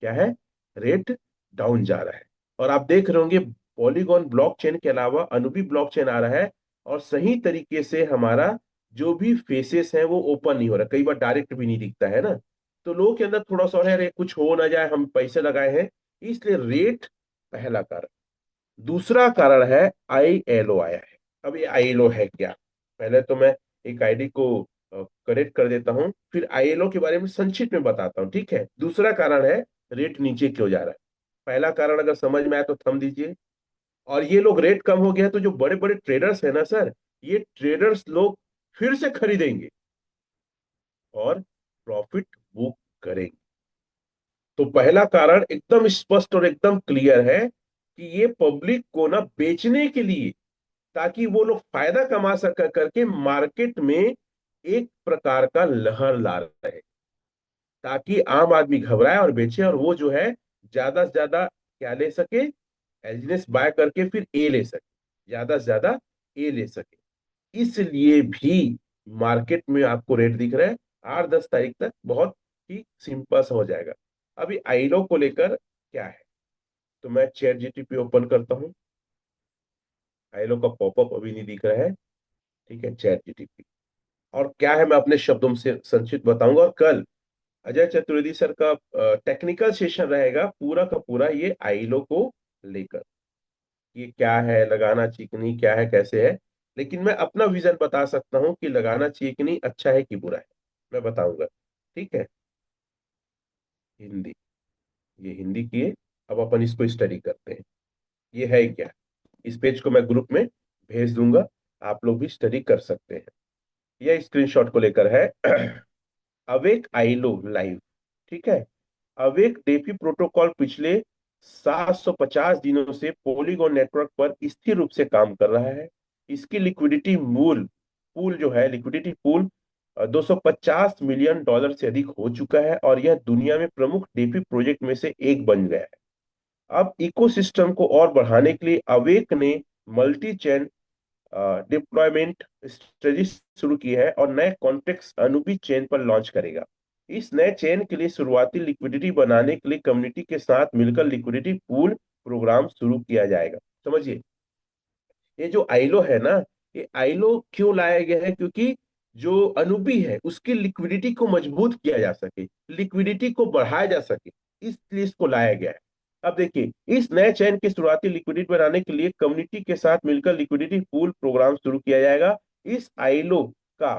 क्या है? रेट डाउन जा रहा है। और आप देख रहे होंगे, पॉलीगॉन ब्लॉकचेन के अलावा अनुबी ब्लॉकचेन आ रहा है, और सही तरीके से हमारा जो भी फेसेस हैं वो ओपन नहीं हो रहा, कई बार डायरेक्ट भी नहीं दिखता है ना। तो लोगों के अंदर थोड़ा सा है, अरे कुछ हो ना जाए, हम पैसे लगाए हैं, इसलिए रेट, पहला कारण। दूसरा कारण है ILO आया है। अब ये ILO है क्या? पहले तो मैं एक आईडी को करेक्ट कर देता हूं, फिर ILO के बारे में संक्षिप्त में बताता हूं, ठीक है। दूसरा कारण है रेट नीचे क्यों जा रहा है। पहला कारण अगर समझ में आया तो थम दीजिए। और ये लोग, रेट कम हो गया तो जो बड़े बड़े ट्रेडर्स है ना सर, ये ट्रेडर्स लोग फिर से खरीदेंगे और प्रॉफिट बुक करेंगे। तो पहला कारण एकदम स्पष्ट और एकदम क्लियर है कि ये पब्लिक को ना बेचने के लिए, ताकि वो लोग फायदा कमा सक करके मार्केट में एक प्रकार का लहर ला रहे, ताकि आम आदमी घबराए और बेचे, और वो जो है ज्यादा से ज्यादा क्या ले सके, एलजीनेस बाय करके फिर ए ले सके, ज्यादा से ज्यादा ए ले सके। इसलिए भी मार्केट में आपको रेट दिख रहा है 8-10 तारीख तक बहुत ही सिंपल सा हो जाएगा। अभी आईलो को लेकर क्या है, तो मैं चैट जीटीपी ओपन करता हूं। आईलो का पॉपअप अभी नहीं दिख रहा है, ठीक है, चैट जीटीपी। और क्या है मैं अपने शब्दों से संक्षिप्त बताऊंगा, और कल अजय चतुर्वेदी सर का टेक्निकल सेशन रहेगा पूरा का पूरा ये आईलो को लेकर, ये क्या है, लगाना चिकनी क्या है, कैसे है। लेकिन मैं अपना विजन बता सकता हूं कि लगाना चिकनी अच्छा है कि बुरा है, मैं बताऊंगा, ठीक है। हिंदी, ये हिंदी की है। अब अपन इसको स्टडी करते हैं, ये है क्या। इस पेज को मैं ग्रुप में भेज दूंगा, आप लोग भी स्टडी कर सकते हैं। यह स्क्रीनशॉट को लेकर है। अवेक आईलो लाइव, ठीक है। अवेक डेफी प्रोटोकॉल पिछले 750 दिनों से पॉलीगॉन नेटवर्क पर स्थिर रूप से काम कर रहा है। इसकी लिक्विडिटी मूल पूल जो है, लिक्विडिटी पूल 250 मिलियन डॉलर से अधिक हो चुका है, और यह दुनिया में प्रमुख डेफी प्रोजेक्ट में से एक बन गया है। अब इकोसिस्टम को और बढ़ाने के लिए अवेक ने मल्टी चेन डिप्लॉयमेंट स्ट्रेटजी शुरू की है, और नए कॉन्ट्रैक्ट्स अनुबी चेन पर लॉन्च करेगा। इस नए चेन के लिए शुरुआती लिक्विडिटी बनाने के लिए कम्युनिटी के साथ मिलकर लिक्विडिटी पूल प्रोग्राम शुरू किया जाएगा। समझिए, ये जो आइलो है ना, ये आइलो क्यों लाया गया है, क्योंकि जो अनुबी है उसकी लिक्विडिटी को मजबूत किया जा सके, लिक्विडिटी को बढ़ाया जा सके, इसलिए इसको लाया गया है। अब देखिए, इस नए चैन की शुरुआती लिक्विडिटी बनाने के लिए कम्युनिटी के साथ मिलकर लिक्विडिटी पूल प्रोग्राम शुरू किया जाएगा। इस आइलो का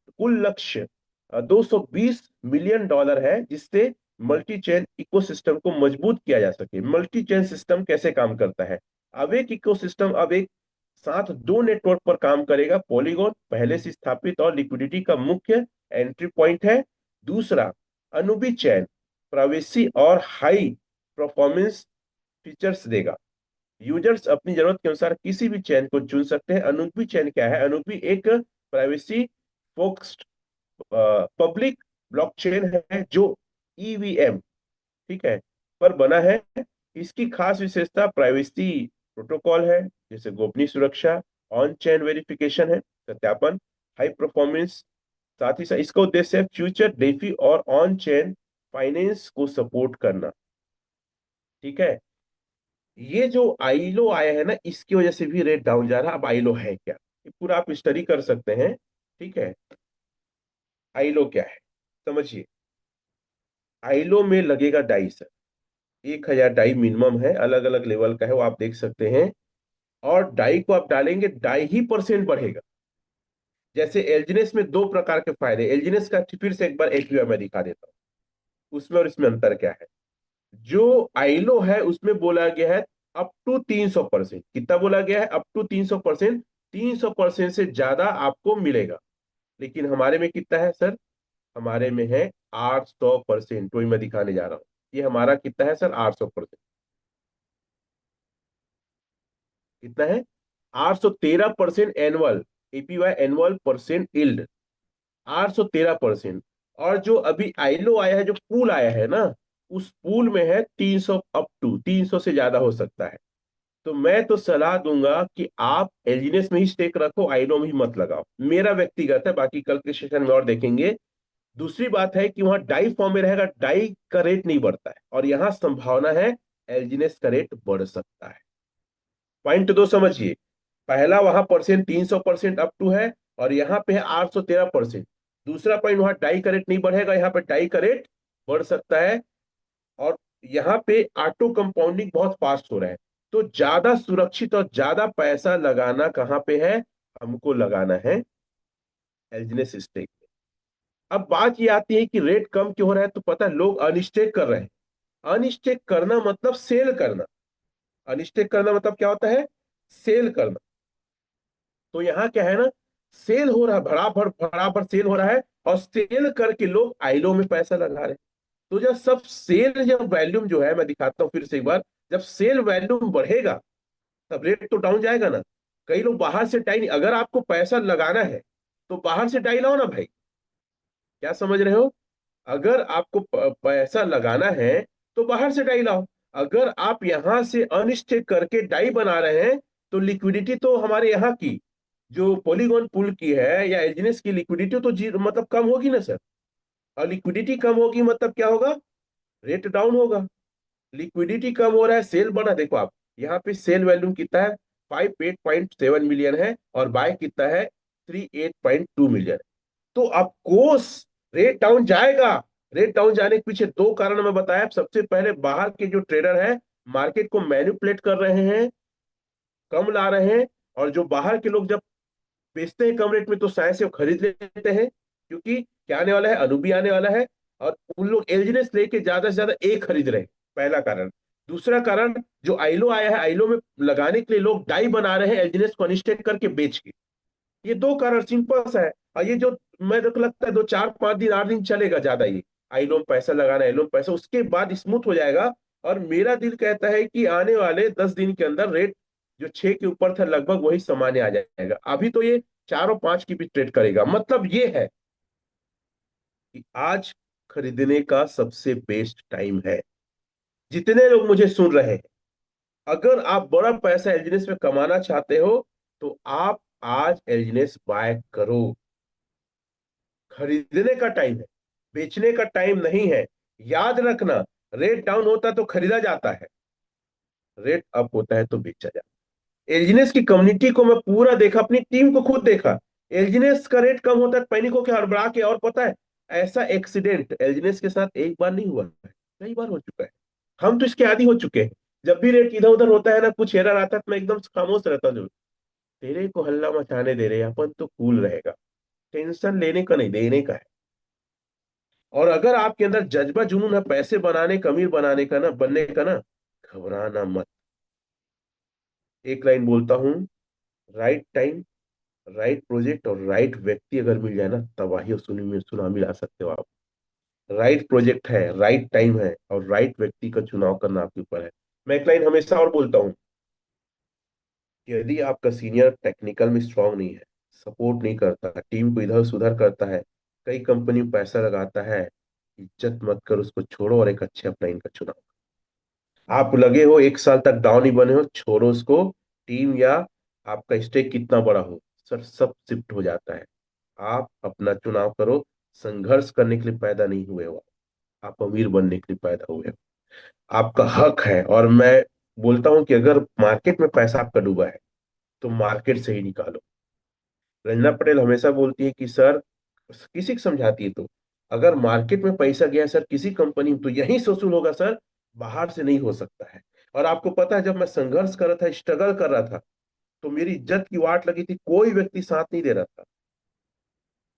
कुल लक्ष्य 220 मिलियन डॉलर है, जिससे मल्टी चेन इकोसिस्टम को मजबूत किया जा सके। मल्टी चेन सिस्टम कैसे काम करता है, अब एक इकोसिस्टम अब एक साथ दो नेटवर्क पर काम करेगा। पॉलीगॉन पहले से स्थापित और लिक्विडिटी का मुख्य एंट्री पॉइंट है। दूसरा, अनुबी चैन प्राइवेसी और हाई परफॉर्मेंस फीचर्स देगा। यूजर्स अपनी जरूरत के अनुसार किसी भी चैन को चुन सकते हैं। अनुबी चैन क्या है, अनुबी एक प्राइवेसी फोकस्ड पब्लिक ब्लॉकचेन है जो ईवीएम, ठीक है, पर बना है। इसकी खास विशेषता प्राइवेसी प्रोटोकॉल है, जैसे गोपनीय सुरक्षा, ऑन चेन वेरिफिकेशन है, सत्यापन, हाई परफॉर्मेंस। साथ ही साथ इसका उद्देश्य है फ्यूचर डेफी और ऑन चेन फाइनेंस को सपोर्ट करना, ठीक है। ये जो आईलो आया है ना, इसकी वजह से भी रेट डाउन जा रहा है। अब आईलो है क्या, ये पूरा आप स्टडी कर सकते हैं, ठीक है। आईलो क्या है समझिए, आईलो में लगेगा डाई सर, 1000 डाई मिनिमम है, अलग अलग लेवल का है वो आप देख सकते हैं। और डाई को आप डालेंगे, डाई ही परसेंट बढ़ेगा। जैसे एल्जिनेस में दो प्रकार के फायदे, एल्जिनेस का फिर से एक बार एक मैं दिखा देता हूं, उसमें और इसमें अंतर क्या है। जो आइलो है उसमें बोला गया है अप टू 300%, कितना बोला गया है, अप टू 300%, 300% से ज्यादा आपको मिलेगा। लेकिन हमारे में कितना है सर, हमारे में है 800%, वही मैं दिखाने जा रहा हूं। ये हमारा कितना है सर, 800%। कितना है, 813% annual, APY annual percent yield, 813%। और जो अभी आइलो आया है, जो पूल आया है ना, उस पूल में है 300, अप टू 300 से ज्यादा हो सकता है। तो मैं तो सलाह दूंगा कि आप एलजीनेस में ही स्टेक रखो, आइलो में ही मत लगाओ, मेरा व्यक्तिगत है, बाकी कल के सेशन में और देखेंगे। दूसरी बात है कि वहां डाई फॉर्म में रहेगा, डाई का रेट नहीं बढ़ता है, और यहां संभावना है एलजीनेस का रेट बढ़ सकता है। पॉइंट दो समझिए, पहला वहां परसेंट 300% अप टू है, और यहाँ पे है 813%। दूसरा पॉइंट, वहां डाई का रेट नहीं बढ़ेगा, यहाँ पे डाई का रेट बढ़ सकता है। और यहाँ पे ऑटो कंपाउंडिंग बहुत फास्ट हो रहा है। तो ज्यादा सुरक्षित और ज्यादा पैसा लगाना कहाँ पे है, हमको लगाना है एल्जिनेस स्टेक में। अब बात ये आती है कि रेट कम क्यों हो रहा है, तो पता है लोग अनस्टेक कर रहे हैं। अनस्टेक करना मतलब सेल करना, अनस्टेक करना मतलब क्या होता है, सेल करना। तो यहाँ क्या है ना, सेल हो रहा है, बराबर बराबर सेल हो रहा है, और सेल करके लोग आइलो में पैसा लगा रहे हैं। तो जब वैल्यूम जो है, मैं दिखाता हूं फिर से एक बार, जब सेल वैल्यूम बढ़ेगा तब रेट तो डाउन जाएगा ना। कई लोग बाहर से टाई नहीं, अगर आपको पैसा लगाना है तो बाहर से टाई लाओ ना भाई, क्या समझ रहे हो? अगर आपको पैसा लगाना है तो बाहर से डाई लाओ। अगर आप यहां से अनस्टेक करके डाई बना रहे हैं तो लिक्विडिटी तो हमारे यहाँ की जो पॉलीगॉन पुल की है या एजनेस की लिक्विडिटी तो मतलब कम होगी ना सर। और लिक्विडिटी कम होगी मतलब क्या होगा? रेट डाउन होगा। लिक्विडिटी कम हो रहा है, सेल बढ़ा, देखो आप यहाँ पे सेल वैल्यूम कितना है, 58.7 मिलियन है, और बाय कितना है, 38.2 मिलियन। तो ऑफ कोर्स रेट डाउन जाएगा। रेट डाउन जाने के पीछे दो कारण मैं बताया। सबसे पहले बाहर के जो ट्रेडर है मार्केट को मैनिपुलेट कर रहे हैं, कम ला रहे हैं, और जो बाहर के लोग जब बेचते हैं कम रेट में तो शायद से वो खरीद लेते हैं, क्योंकि क्या आने वाला है, अनूबी आने वाला है, और उन लोग एलजीनेस लेके ज्यादा से ज्यादा एक खरीद रहे हैं, पहला कारण। दूसरा कारण, जो आईलो आया है, आईलो में लगाने के लिए लोग डाई बना रहे हैं एलजीनेस को अनस्टेक करके बेच के। ये दो कारण सिंपल सा है। और ये जो मेरे को लगता है 2 4 5 दिन 8 दिन चलेगा ज्यादा, ये आईलो में पैसा लगाना, आईलो में पैसा, उसके बाद स्मूथ हो जाएगा। और मेरा दिल कहता है कि आने वाले 10 दिन के अंदर रेट जो 6 के ऊपर था लगभग वही सामान्य आ जाएगा। अभी तो ये 4 और 5 की भी ट्रेड करेगा। मतलब ये है कि आज खरीदने का सबसे बेस्ट टाइम है। जितने लोग मुझे सुन रहे हैं, अगर आप बड़ा पैसा एलजीनेस में कमाना चाहते हो तो आप आज एलजीनेस बाय करो। खरीदने का टाइम है, बेचने का टाइम नहीं है। याद रखना, रेट डाउन होता है तो खरीदा जाता है, रेट अप होता है तो बेचा जाता है। एलजीनेस की कम्युनिटी को मैं पूरा देखा, अपनी टीम को खुद देखा। एलजीनेस का रेट कम होता है पैनिक होकर हड़बड़ा के, और पता है ऐसा एक्सीडेंट एलजीनेस के साथ एक बार नहीं हुआ है, कई बार हो चुका है। हम तो इसके आदी हो चुके हैं। जब भी रेट इधर उधर होता है ना, कुछ एरर आता है तो मैं एकदम खामोश रहता हूँ। तेरे को हल्ला मचाने दे रहे हैं, अपन तो कूल रहेगा। टेंशन लेने का नहीं, देने का है। और अगर आपके अंदर जज्बा जुनून है पैसे बनाने का, अमीर बनाने का ना, बनने का ना, घबराना मत। एक लाइन बोलता हूं, राइट टाइम, राइट प्रोजेक्ट और राइट व्यक्ति अगर मिल जाए ना, तबाही और सुनामी ला सकते हो आप। राइट प्रोजेक्ट है, राइट टाइम है, और राइट व्यक्ति का चुनाव करना आपके ऊपर है। मैं एक लाइन हमेशा और बोलता हूं कि यदि आपका सीनियर टेक्निकल में स्ट्रांग नहीं है, सपोर्ट नहीं करता, टीम को इधर सुधर करता है, कई कंपनी में पैसा लगाता है, इज्जत मत कर, उसको छोड़ो और एक अच्छे अपलाइन का चुनाव। आप लगे हो 1 साल तक डाउन ही बने हो, छोड़ो उसको। टीम या आपका स्टेक कितना बड़ा हो सर, सब शिफ्ट हो जाता है। आप अपना चुनाव करो। संघर्ष करने के लिए पैदा नहीं हुए हो, आप अमीर बनने के लिए पैदा हुए हो। आपका हक है। और मैं बोलता हूं कि अगर मार्केट में पैसा आपका डूबा है तो मार्केट से ही निकालो। रंजना पटेल हमेशा बोलती है कि सर, किसी को समझाती है, तो अगर मार्केट में पैसा गया सर किसी कंपनी में तो यहीं से वसूल होगा सर, बाहर से नहीं हो सकता है। और आपको पता है, जब मैं संघर्ष कर रहा था, स्ट्रगल कर रहा था, तो मेरी इज्जत की वाट लगी थी, कोई व्यक्ति साथ नहीं दे रहा था।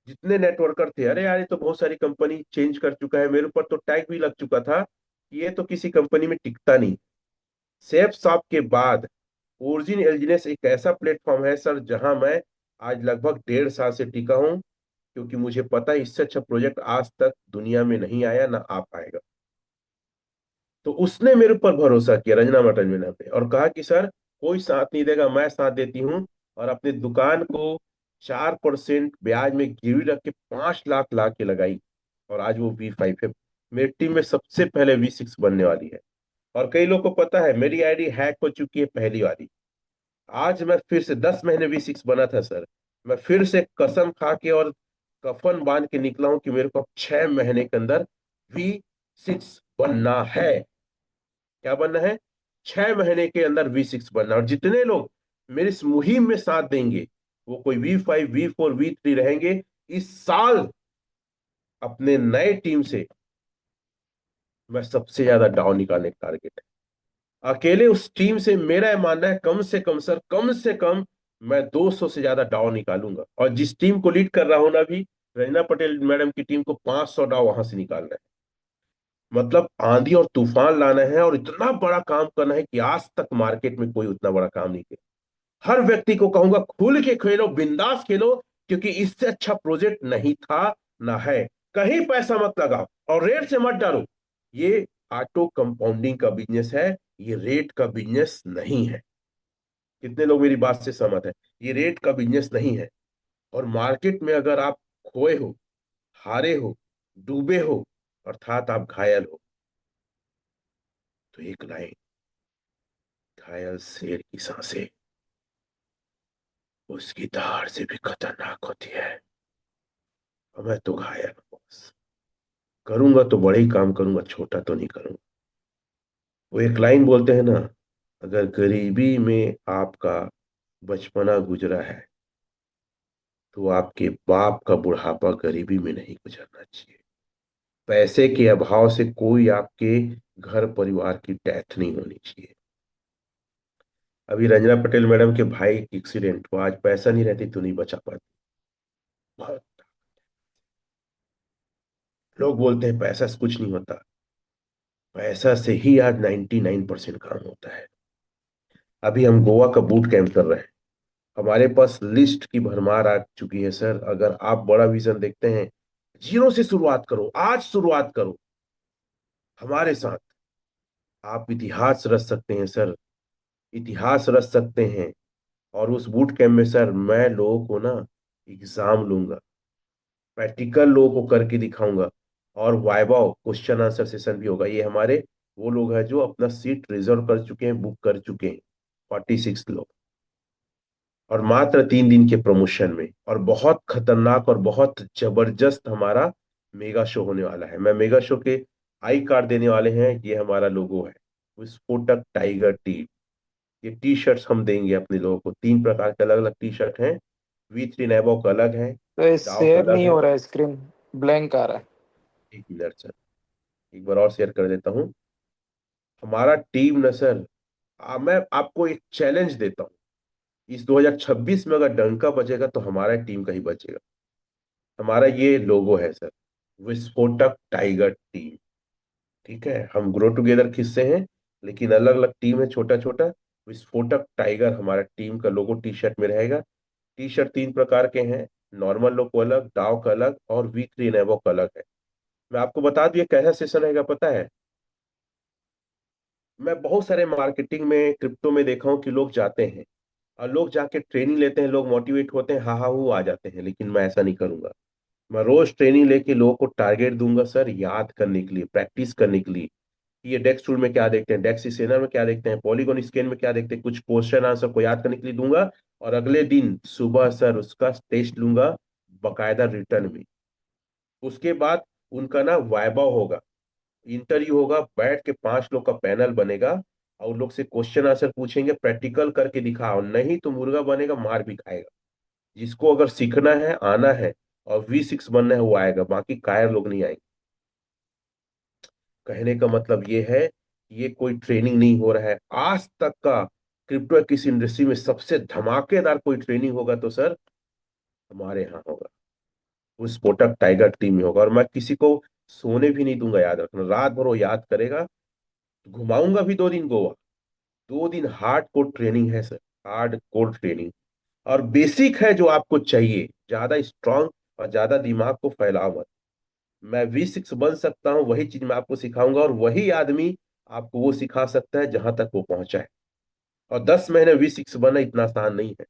जितने नेटवर्कर थे, अरे यार ये तो बहुत सारी कंपनी चेंज कर चुका है, मेरे ऊपर तो टैग भी लग चुका था कि ये तो किसी कंपनी में टिकता नहीं। सेफ शॉप के बाद ओरिजिन एलजीनेस एक ऐसा प्लेटफॉर्म है सर, जहां मैं आज लगभग 1.5 साल से टिका हूं, क्योंकि मुझे पता है इससे अच्छा प्रोजेक्ट आज तक दुनिया में नहीं आया, ना आ पाएगा। तो उसने मेरे ऊपर भरोसा किया, रंजना मटन मीना पे, और कहा कि सर कोई साथ नहीं देगा, मैं साथ देती हूँ। और अपनी दुकान को 4% ब्याज में गिरवी रख के 5 लाख ला के लगाई, और आज वो V5 है। मेरी टीम में सबसे पहले V6 बनने वाली है। और कई लोग को पता है मेरी आईडी हैक हो चुकी है, पहली वाली। आज मैं फिर से 10 महीने V6 बना था सर, मैं फिर से कसम खा के और कफन बांध के निकला हूं कि मेरे को अब 6 महीने के अंदर V6 बनना है। क्या बनना है? 6 महीने के अंदर V6 बनना। और जितने लोग मेरी इस मुहिम में साथ देंगे, वो कोई V5 V4 V3 रहेंगे, इस साल अपने नए टीम से मैं सबसे ज्यादा डाउन निकालने का टारगेट है। अकेले उस टीम से मेरा मानना है कम से कम सर, कम से कम मैं 200 से ज्यादा डाउन निकालूंगा। और जिस टीम को लीड कर रहा हूं ना, भी रंजना पटेल मैडम की टीम को 500 डाउ वहां से निकालना है। मतलब आंधी और तूफान लाना है, और इतना बड़ा काम करना है कि आज तक मार्केट में कोई उतना बड़ा काम नहीं किया। हर व्यक्ति को कहूंगा, खुल के खेलो, बिंदास खेलो, क्योंकि इससे अच्छा प्रोजेक्ट नहीं था, ना है। कहीं पैसा मत लगाओ और रेट से मत डरो। ये ऑटो कंपाउंडिंग का बिजनेस है, ये रेट का बिजनेस नहीं है। कितने लोग मेरी बात से सहमत है? ये रेट का बिजनेस नहीं है। और मार्केट में अगर आप खोए हो, हारे हो, डूबे हो, अर्थात आप घायल हो, तो एक लाइन, घायल शेर की सांसें उसकी दहाड़ से भी खतरनाक होती है। और मैं तो घायल हूं बॉस। करूंगा तो बड़े ही काम करूंगा, छोटा तो नहीं करूंगा। वो एक लाइन बोलते हैं ना, अगर गरीबी में आपका बचपना गुजरा है तो आपके बाप का बुढ़ापा गरीबी में नहीं गुजरना चाहिए। पैसे के अभाव से कोई आपके घर परिवार की डेथ नहीं होनी चाहिए। अभी रंजना पटेल मैडम के भाई की एक्सीडेंट हुआ, आज पैसा नहीं रहती तो नहीं बचा पाती। बहुत लोग बोलते हैं पैसा से कुछ नहीं होता, पैसा से ही आज 99% काम होता है। अभी हम गोवा का बूट कैंप कर रहे हैं, हमारे पास लिस्ट की भरमार आ चुकी है सर। अगर आप बड़ा विजन देखते हैं, जीरो से शुरुआत करो, आज शुरुआत करो हमारे साथ। आप इतिहास रच सकते हैं सर, इतिहास रच सकते हैं। और उस बूट कैंप में सर मैं लोगों को ना एग्जाम लूंगा, प्रैक्टिकल लोगों को करके दिखाऊंगा, और वाइवा क्वेश्चन आंसर सेशन भी होगा। ये हमारे वो लोग हैं जो अपना सीट रिजर्व कर चुके हैं, बुक कर चुके हैं, 46 लोग। और मात्र 3 दिन के प्रमोशन में, और बहुत खतरनाक और बहुत जबरदस्त हमारा मेगा शो होने वाला है। मैं मेगा शो के आई कार्ड देने वाले हैं, ये हमारा लोगो है, विस्फोटक टाइगर टी। ये टी शर्ट्स हम देंगे अपने लोगों को, 3 प्रकार के अलग अलग टी शर्ट हैं। V3 नैबो का अलग है, तो ये डाव का शेयर अलग नहीं है। हो रहा है, स्क्रीन ब्लैंक आ रहा है। एक मिनट सर, एक बार और शेयर कर देता हूँ। हमारा टीम न सर, मैं आपको एक चैलेंज देता हूँ, इस 2026 में अगर डंका बजेगा तो हमारा टीम का ही बचेगा। हमारा ये लोगो है सर, विस्फोटक टाइगर टीम। ठीक है, हम ग्रो टुगेदर किससे हैं, लेकिन अलग अलग टीम है, छोटा छोटा। विस्फोटक टाइगर हमारा टीम का लोगो टी शर्ट में रहेगा। टी शर्ट 3 प्रकार के हैं, नॉर्मल लोग को अलग, डाव का अलग, और V3 नेवो का अलग है। मैं आपको बता दूं ये कैसा सेशन रहेगा पता है? मैं बहुत सारे मार्केटिंग में, क्रिप्टो में देखा हूँ कि लोग जाते हैं और लोग जाके ट्रेनिंग लेते हैं, लोग मोटिवेट होते हैं, हा हा वो आ जाते हैं, लेकिन मैं ऐसा नहीं करूंगा। मैं रोज ट्रेनिंग लेके लोगों को टारगेट दूंगा सर, याद करने के लिए, प्रैक्टिस करने के लिए। ये डेक्स टूल में क्या देखते हैं, डेक्स स्कैनर में क्या देखते हैं, पॉलीगॉन स्कैन में क्या देखते हैं, कुछ क्वेश्चन आंसर को याद करने के लिए दूंगा। और अगले दिन सुबह सर उसका टेस्ट लूंगा, बकायदा रिटर्न में। उसके बाद उनका ना वाइवा होगा, इंटरव्यू होगा, बैठ के 5 लोग का पैनल बनेगा, और उन लोग से क्वेश्चन आंसर पूछेंगे, प्रैक्टिकल करके दिखाओ, नहीं तो मुर्गा बनेगा, मार भी खाएगा। जिसको अगर सीखना है, आना है और V6 बनना है वो आएगा, बाकी कायर लोग नहीं आएंगे। कहने का मतलब ये है, ये कोई ट्रेनिंग नहीं हो रहा है आज तक का। क्रिप्टो किस इंडस्ट्री में सबसे धमाकेदार कोई ट्रेनिंग होगा तो सर हमारे यहाँ होगा, उस स्पोर्टक टाइगर टीम में होगा। और मैं किसी को सोने भी नहीं दूंगा, याद रखना, रात भर वो याद करेगा। घुमाऊंगा भी 2 दिन गोवा, 2 दिन हार्ड कोर ट्रेनिंग है सर, हार्ड कोर ट्रेनिंग। और बेसिक है जो आपको चाहिए, ज्यादा स्ट्रांग और ज्यादा दिमाग को फैलाओ मत। मैं V6 बन सकता हूँ, वही चीज मैं आपको सिखाऊंगा, और वही आदमी आपको वो सिखा सकता है जहां तक वो पहुंचा है। और 10 महीने V6 बनना इतना आसान नहीं है।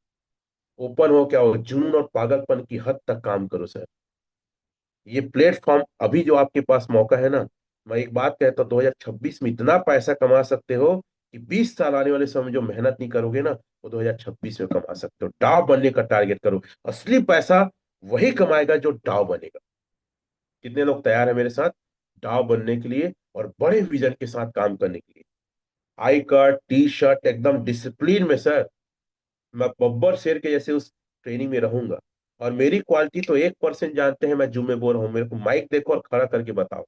ओपन हो क्या हो, जुनून और पागलपन की हद तक काम करो सर। ये प्लेटफॉर्म अभी जो आपके पास मौका है ना, मैं एक बात कहता हूँ, 2026 में इतना पैसा कमा सकते हो कि 20 साल आने वाले समय जो मेहनत नहीं करोगे ना, वो 2026 में कमा सकते हो। डाव बनने का टारगेट करो, असली पैसा वही कमाएगा जो डाव बनेगा। कितने लोग तैयार है मेरे साथ डाव बनने के लिए और बड़े विजन के साथ काम करने के लिए? आई कार्ड, टी शर्ट, एकदम डिसिप्लिन में सर, मैं बब्बर शेर के जैसे उस ट्रेनिंग में रहूंगा। और मेरी क्वालिटी तो 1% जानते हैं, मैं जुम्मे बोल रहा हूँ, मेरे को माइक देखो और खड़ा करके बताओ,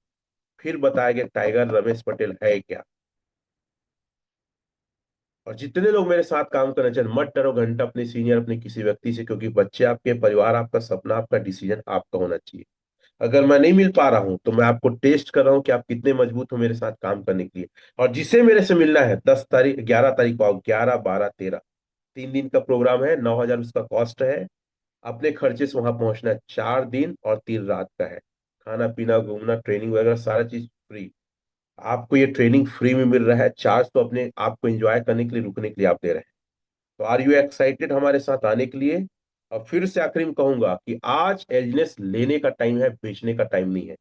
फिर बताएंगे टाइगर रमेश पटेल है क्या। और जितने लोग मेरे साथ काम करना चाहें, मत डरो घंटा अपने सीनियर, अपने किसी व्यक्ति से, क्योंकि बच्चे आपके, परिवार आपका, सपना आपका, डिसीजन आपका होना चाहिए। अगर मैं नहीं मिल पा रहा हूं तो मैं आपको टेस्ट कर रहा हूं कि आप कितने मजबूत हो मेरे साथ काम करने के लिए। और जिसे मेरे से मिलना है 10 तारीख, 11 तारीख को आओ, 11, 12, 13, 3 दिन का प्रोग्राम है, 9,000 उसका कॉस्ट है। अपने खर्चे से वहां पहुंचना है, 4 दिन और 3 रात का है। खाना पीना, घूमना, ट्रेनिंग वगैरह सारा चीज फ्री। आपको ये ट्रेनिंग फ्री में मिल रहा है, चार्ज तो अपने आप को एंजॉय करने के लिए, रुकने के लिए आप दे रहे हैं। तो आर यू एक्साइटेड हमारे साथ आने के लिए? और फिर से आखिरी में कहूंगा कि आज एलजीनेस लेने का टाइम है, बेचने का टाइम नहीं है।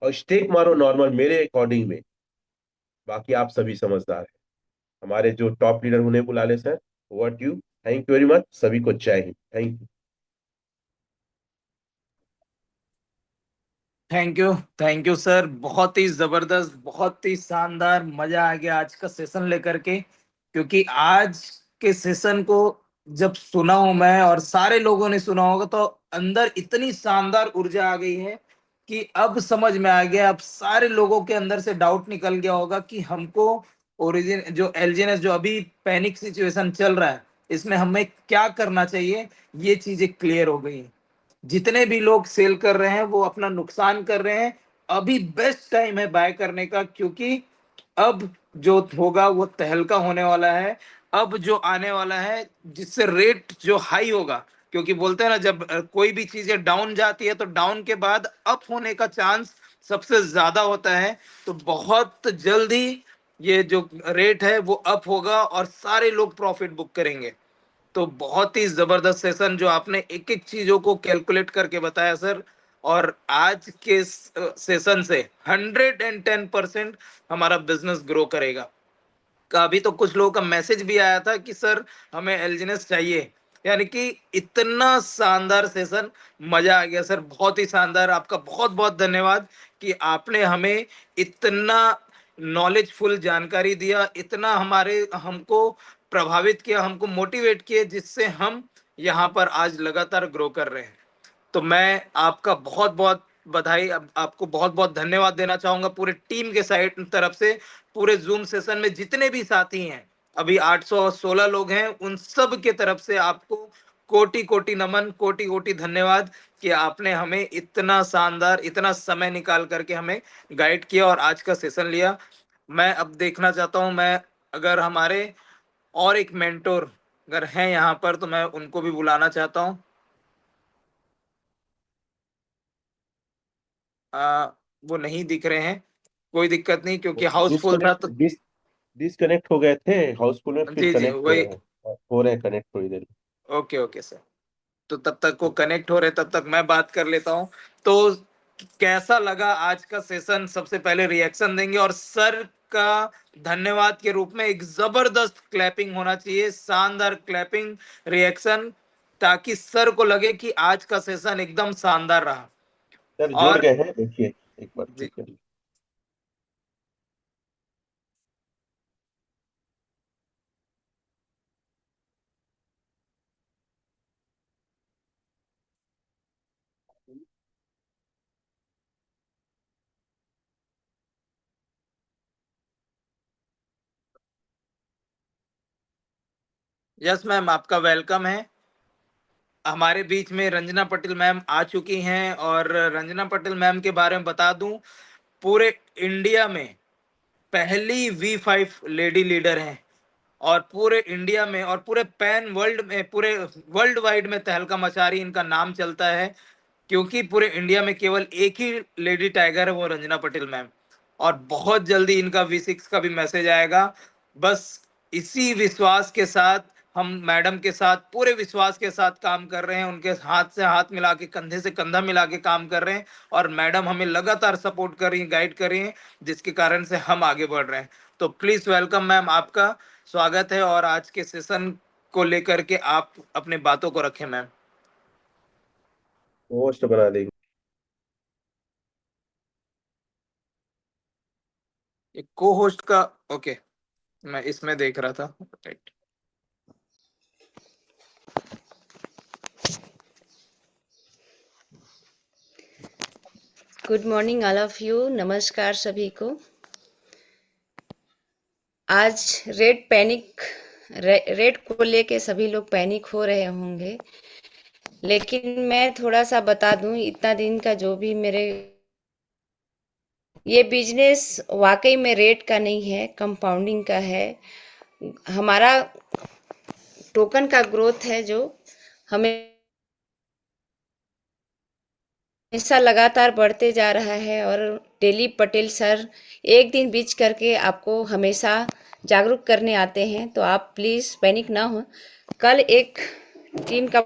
और स्टेक मारो नॉर्मल मेरे अकॉर्डिंग में, बाकी आप सभी समझदार हैं। हमारे जो टॉप लीडर उन्हें बुला ले sir. What you, thank you very much, सभी को जय Hind, thank you. Thank you sir, बहुत ही जबरदस्त, बहुत ही शानदार, मजा आ गया आज का सेशन लेकर के। क्योंकि आज के सेशन को जब सुना हूं मैं और सारे लोगों ने सुना होगा, तो अंदर इतनी शानदार ऊर्जा आ गई है कि अब समझ में आ गया। अब सारे लोगों के अंदर से डाउट निकल गया होगा कि हमको ओरिजिन जो एलजीएनएस जो अभी पैनिक सिचुएशन चल रहा है, इसमें हमें क्या करना चाहिए, ये चीजें क्लियर हो गई हैं। जितने भी लोग सेल कर रहे हैं वो अपना नुकसान कर रहे हैं। अभी बेस्ट टाइम है बाय करने का, क्योंकि अब जो होगा वो तहलका होने वाला है। अब जो आने वाला है जिससे रेट जो हाई होगा, क्योंकि बोलते हैं ना, जब कोई भी चीजें डाउन जाती है तो डाउन के बाद अप होने का चांस सबसे ज्यादा होता है। तो बहुत जल्दी ये जो रेट है वो अप होगा और सारे लोग प्रॉफिट बुक करेंगे। तो बहुत ही जबरदस्त सेशन जो आपने एक एक चीजों को कैलकुलेट करके बताया सर। और आज के सेशन से 110% हमारा बिजनेस ग्रो करेगा। का अभी तो कुछ लोगों का मैसेज भी आया था कि सर हमें एलजीनेस चाहिए। यानी कि इतना शानदार सेशन, मजा आ गया सर, बहुत ही शानदार। आपका बहुत बहुत धन्यवाद कि आपने हमें इतना नॉलेजफुल जानकारी दिया, इतना हमारे हमको प्रभावित किया, हमको मोटिवेट किया, जिससे हम यहाँ पर आज लगातार ग्रो कर रहे हैं। तो मैं आपका बहुत बहुत बधाई, आपको बहुत बहुत धन्यवाद देना चाहूंगा पूरे टीम के साइड तरफ से। पूरे जूम सेशन में जितने भी साथी हैं, अभी 816 लोग हैं, उन सब के तरफ से आपको कोटि कोटि नमन, कोटि कोटि धन्यवाद कि आपने हमें इतना शानदार, इतना समय निकाल करके हमें गाइड किया और आज का सेशन लिया। मैं अब देखना चाहता हूं, मैं अगर हमारे और एक मेंटोर अगर हैं यहाँ पर तो मैं उनको भी बुलाना चाहता हूँ। आ, वो नहीं दिख रहे हैं, कोई दिक्कत नहीं, क्योंकि हाउसफुल था डिस्कनेक्ट तो। डिस्कनेक्ट हो गए थे हाउसफुल में, फिर जी जी कनेक्ट हो वही। रहे हैं, हो रहे हैं कनेक्ट थोड़ी देर ओके ओके सर। तो तब तक वो कनेक्ट हो रहे, तब तक मैं बात कर लेता हूँ। तो कैसा लगा आज का सेशन, सबसे पहले रिएक्शन देंगे और सर का धन्यवाद के रूप में एक जबरदस्त क्लैपिंग होना चाहिए, शानदार क्लैपिंग रिएक्शन, ताकि सर को लगे कि आज का सेशन एकदम शानदार रहा। सर जुड़ और गए हैं, देखिए एक बार जी, चेक करिए। यस मैम, आपका वेलकम है। हमारे बीच में रंजना पटेल मैम आ चुकी हैं, और रंजना पटेल मैम के बारे में बता दूं, पूरे इंडिया में पहली V5 लेडी लीडर हैं। और पूरे इंडिया में और पूरे पैन वर्ल्ड में, पूरे वर्ल्ड वाइड में तहलका मचा रही इनका नाम चलता है। क्योंकि पूरे इंडिया में केवल एक ही लेडी टाइगर है, वो रंजना पटेल मैम। और बहुत जल्दी इनका V6 का भी मैसेज आएगा। बस इसी विश्वास के साथ हम मैडम के साथ पूरे विश्वास के साथ काम कर रहे हैं, उनके हाथ से हाथ मिला के, कंधे से कंधा मिला के काम कर रहे हैं। और मैडम हमें लगातार सपोर्ट कर रही हैं, गाइड कर रही हैं, जिसके कारण से हम आगे बढ़ रहे हैं। तो प्लीज वेलकम मैम, आपका स्वागत है। और आज के सेशन को लेकर के आप अपने बातों को रखें मैम। पोस्ट बना देंगे। एक को होस्ट का, ओके, मैं इसमें देख रहा था, right. Good morning all of you, नमस्कार सभी को। आज रेड को लेके सभी लोग पैनिक हो रहे होंगे, लेकिन मैं थोड़ा सा बता दूं, इतना दिन का जो भी मेरे, ये बिजनेस वाकई में रेट का नहीं है, कंपाउंडिंग का है। हमारा टोकन का ग्रोथ है जो हमें हमेशा लगातार बढ़ते जा रहा है और डेली पटेल सर एक दिन बीच करके आपको हमेशा जागरूक करने आते हैं, तो आप प्लीज़ पैनिक ना हो। कल एक टीम का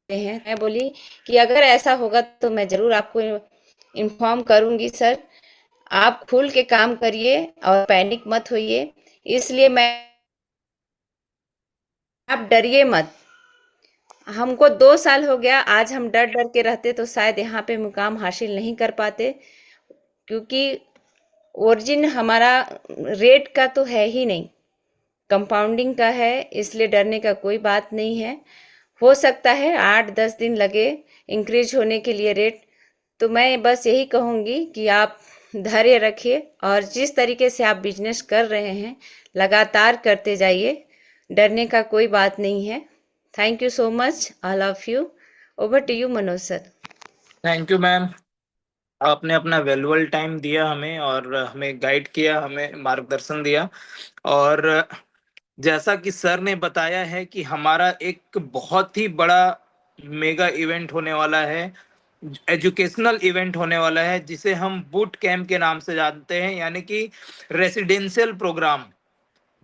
हैं। मैं बोली कि अगर ऐसा होगा तो मैं ज़रूर आपको इन्फॉर्म करूँगी सर। आप खुल के काम करिए और पैनिक मत होइए। इसलिए मैं आप डरिए मत। हमको 2 साल हो गया, आज हम डर-डर के रहते तो शायद यहाँ पे मुकाम हासिल नहीं कर पाते, क्योंकि ओरिजिन हमारा रेट का तो है ही नहीं, कंपाउंडिंग का है, इसलिए डरने का कोई बात नहीं है। हो सकता है 8-10 दिन लगे इंक्रीज होने के लिए रेट, तो मैं बस यही कहूँगी कि आप धैर्य रखिए और जिस तरीके से आप बिजनेस कर रहे हैं, लगातार करते जाइए, डरने का कोई बात नहीं है। Thank you so much all of you. Over to you Manoj sir. Thank you ma'am, आपने अपना वैल्यूबल टाइम दिया हमें और हमें गाइड किया, हमें मार्गदर्शन दिया। और जैसा कि सर ने बताया है कि हमारा एक बहुत ही बड़ा मेगा इवेंट होने वाला है, एजुकेशनल इवेंट होने वाला है, जिसे हम बूट कैंप के नाम से जानते हैं, यानी कि रेसिडेंशियल प्रोग्राम,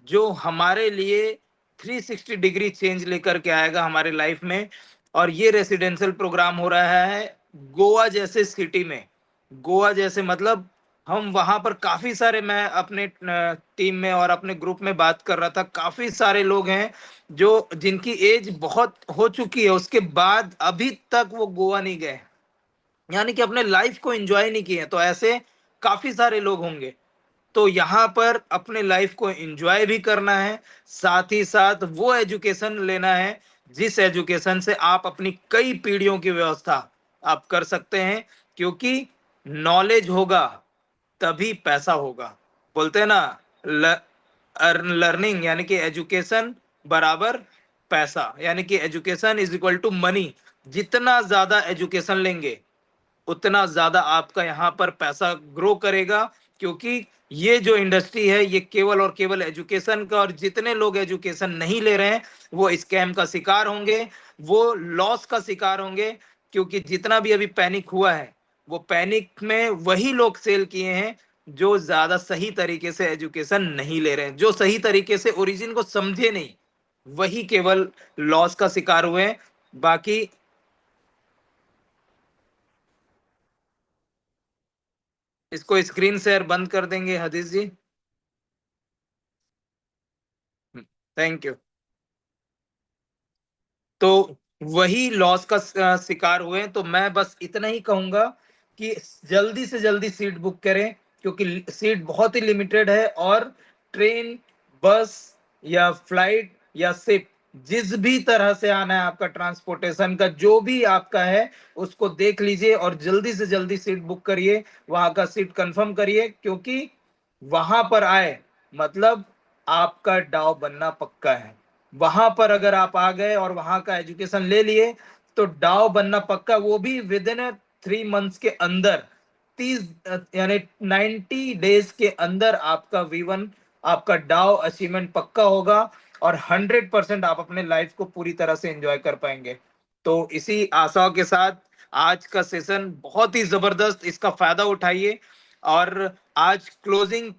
जो हमारे लिए 360 डिग्री चेंज लेकर के आएगा हमारे लाइफ में। और ये रेसिडेंशियल प्रोग्राम हो रहा है गोवा जैसे सिटी में। गोवा जैसे मतलब हम वहां पर काफी सारे, मैं अपने टीम में और अपने ग्रुप में बात कर रहा था, काफी सारे लोग हैं जो जिनकी एज बहुत हो चुकी है, उसके बाद अभी तक वो गोवा नहीं गए, यानी कि अपने लाइफ को एंजॉय नहीं किए। तो ऐसे काफी सारे लोग होंगे। तो यहाँ पर अपने लाइफ को एंजॉय भी करना है, साथ ही साथ वो एजुकेशन लेना है जिस एजुकेशन से आप अपनी कई पीढ़ियों की व्यवस्था आप कर सकते हैं, क्योंकि नॉलेज होगा तभी पैसा होगा। बोलते हैं ना, लर्निंग यानी कि एजुकेशन बराबर पैसा, यानी कि education is equal to money. जितना ज्यादा एजुकेशन लेंगे उतना ज्यादा आपका यहाँ पर पैसा ग्रो करेगा, क्योंकि ये जो इंडस्ट्री है ये केवल और केवल एजुकेशन का, और जितने लोग एजुकेशन नहीं ले रहे हैं वो स्कैम का शिकार होंगे, वो लॉस का शिकार होंगे। क्योंकि जितना भी अभी पैनिक हुआ है वो पैनिक में वही लोग सेल किए हैं जो ज्यादा सही तरीके से एजुकेशन नहीं ले रहे हैं, जो सही तरीके से ओरिजिन को समझे नहीं, वही केवल लॉस का शिकार हुए हैं। बाकी इसको स्क्रीन शेयर बंद कर देंगे हदीस जी। Thank you. तो वही लॉस का शिकार हुए। तो मैं बस इतना ही कहूंगा कि जल्दी से जल्दी सीट बुक करें, क्योंकि सीट बहुत ही लिमिटेड है। और ट्रेन, बस या फ्लाइट या शिप, जिस भी तरह से आना है आपका, ट्रांसपोर्टेशन का जो भी आपका है, उसको देख लीजिए और जल्दी से जल्दी सीट बुक करिए, वहां का सीट कंफर्म करिए, क्योंकि वहां पर आए मतलब आपका दाव बनना पक्का है। वहां पर अगर आप आ गए और वहां का एजुकेशन ले लिए तो दाव बनना पक्का, वो भी विद इन 3 मंथ्स के अंदर, 30 यानी 90 डेज के अंदर आपका V1, आपका दाव अचीवमेंट पक्का होगा और 100% आप अपने लाइफ को पूरी तरह से एंजॉय कर पाएंगे। तो इसी आशाओं के साथ आज का सेशन बहुत ही जबरदस्त, इसका फायदा उठाइए और आज क्लोजिंग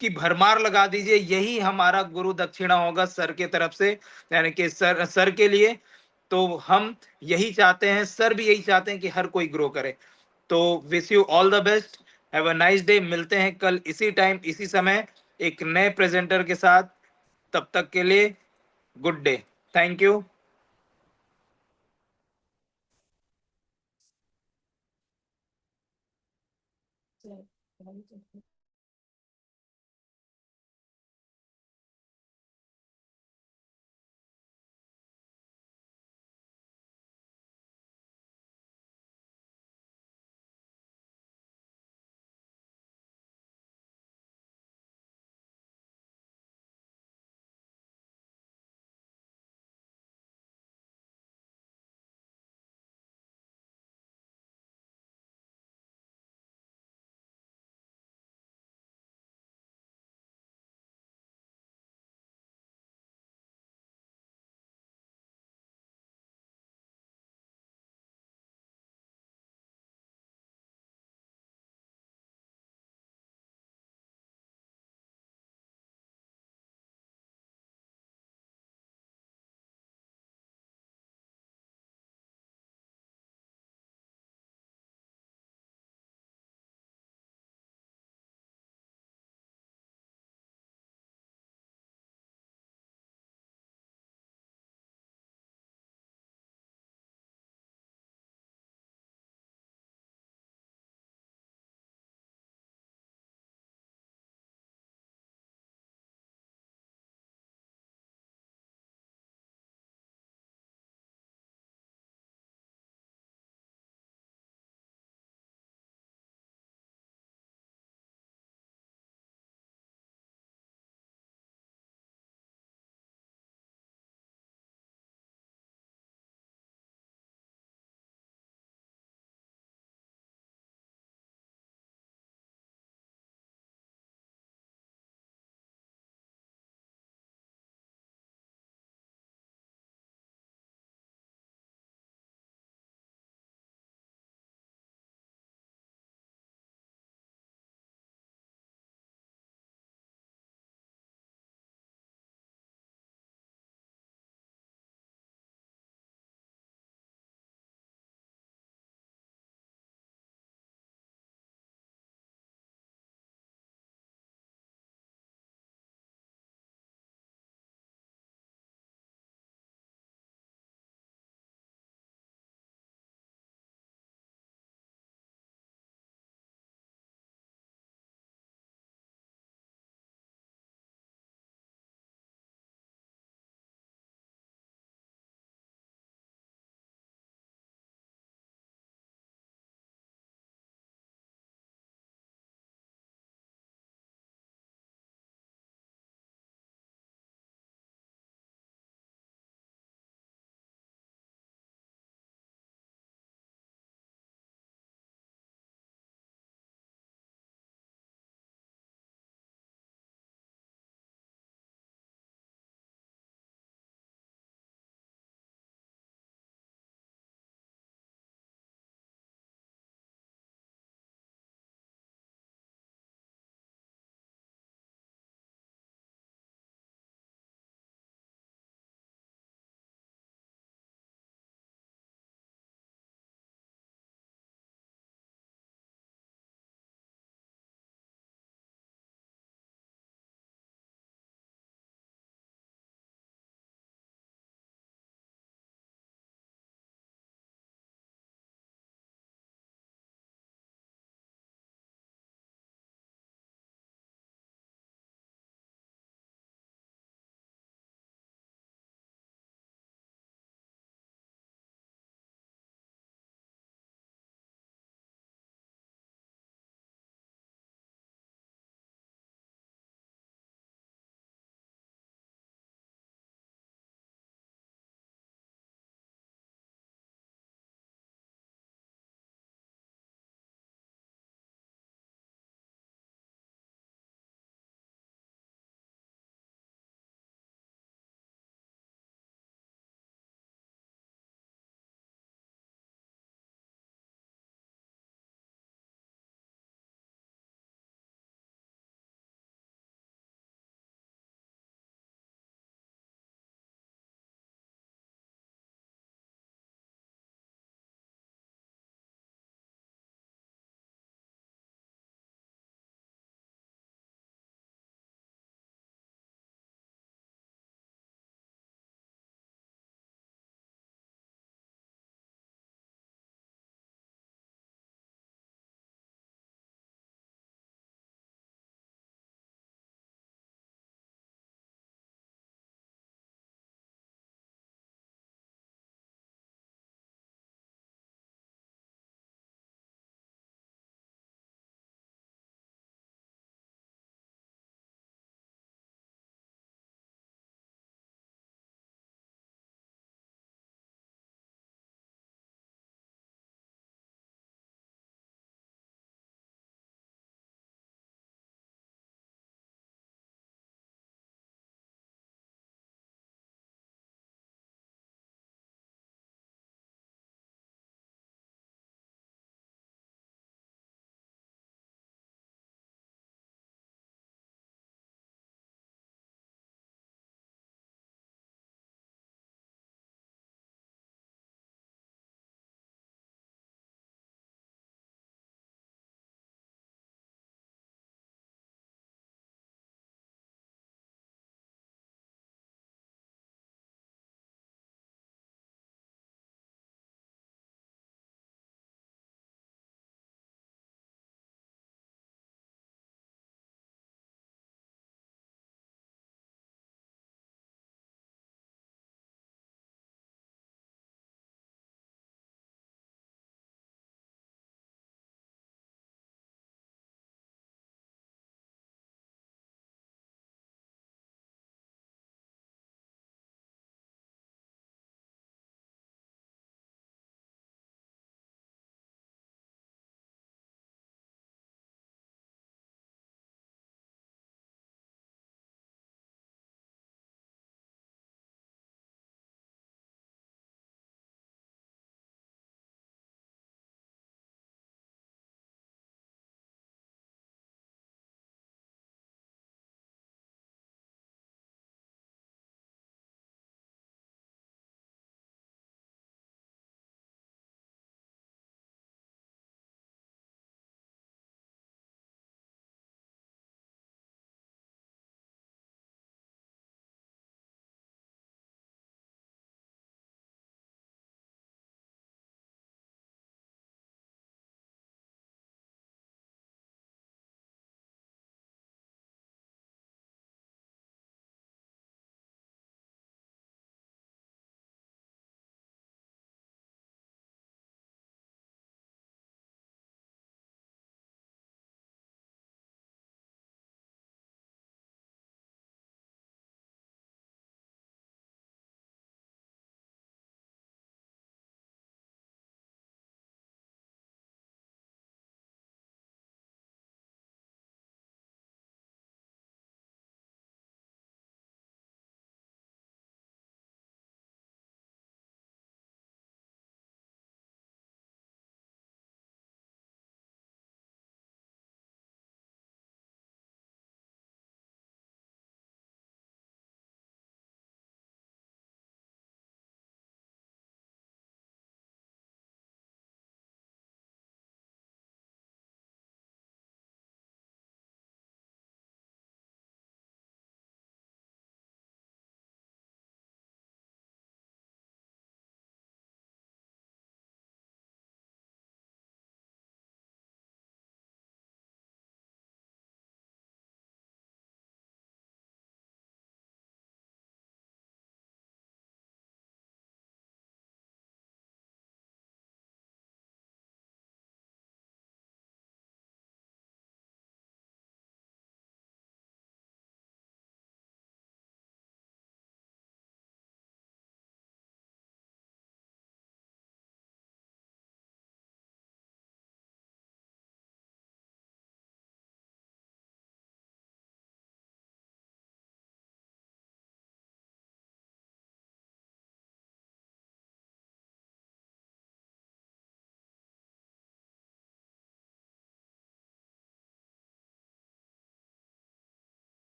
की भरमार लगा दीजिए। यही हमारा गुरु दक्षिणा होगा सर के तरफ से, यानी कि सर के लिए। तो हम यही चाहते हैं, सर भी यही चाहते हैं कि हर कोई ग्रो करे। तो wish you all the best, have a nice day. मिलते हैं कल इसी टाइम इसी समय एक नए प्रेजेंटर के साथ। तब तक के लिए गुड डे। Thank you.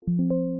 है।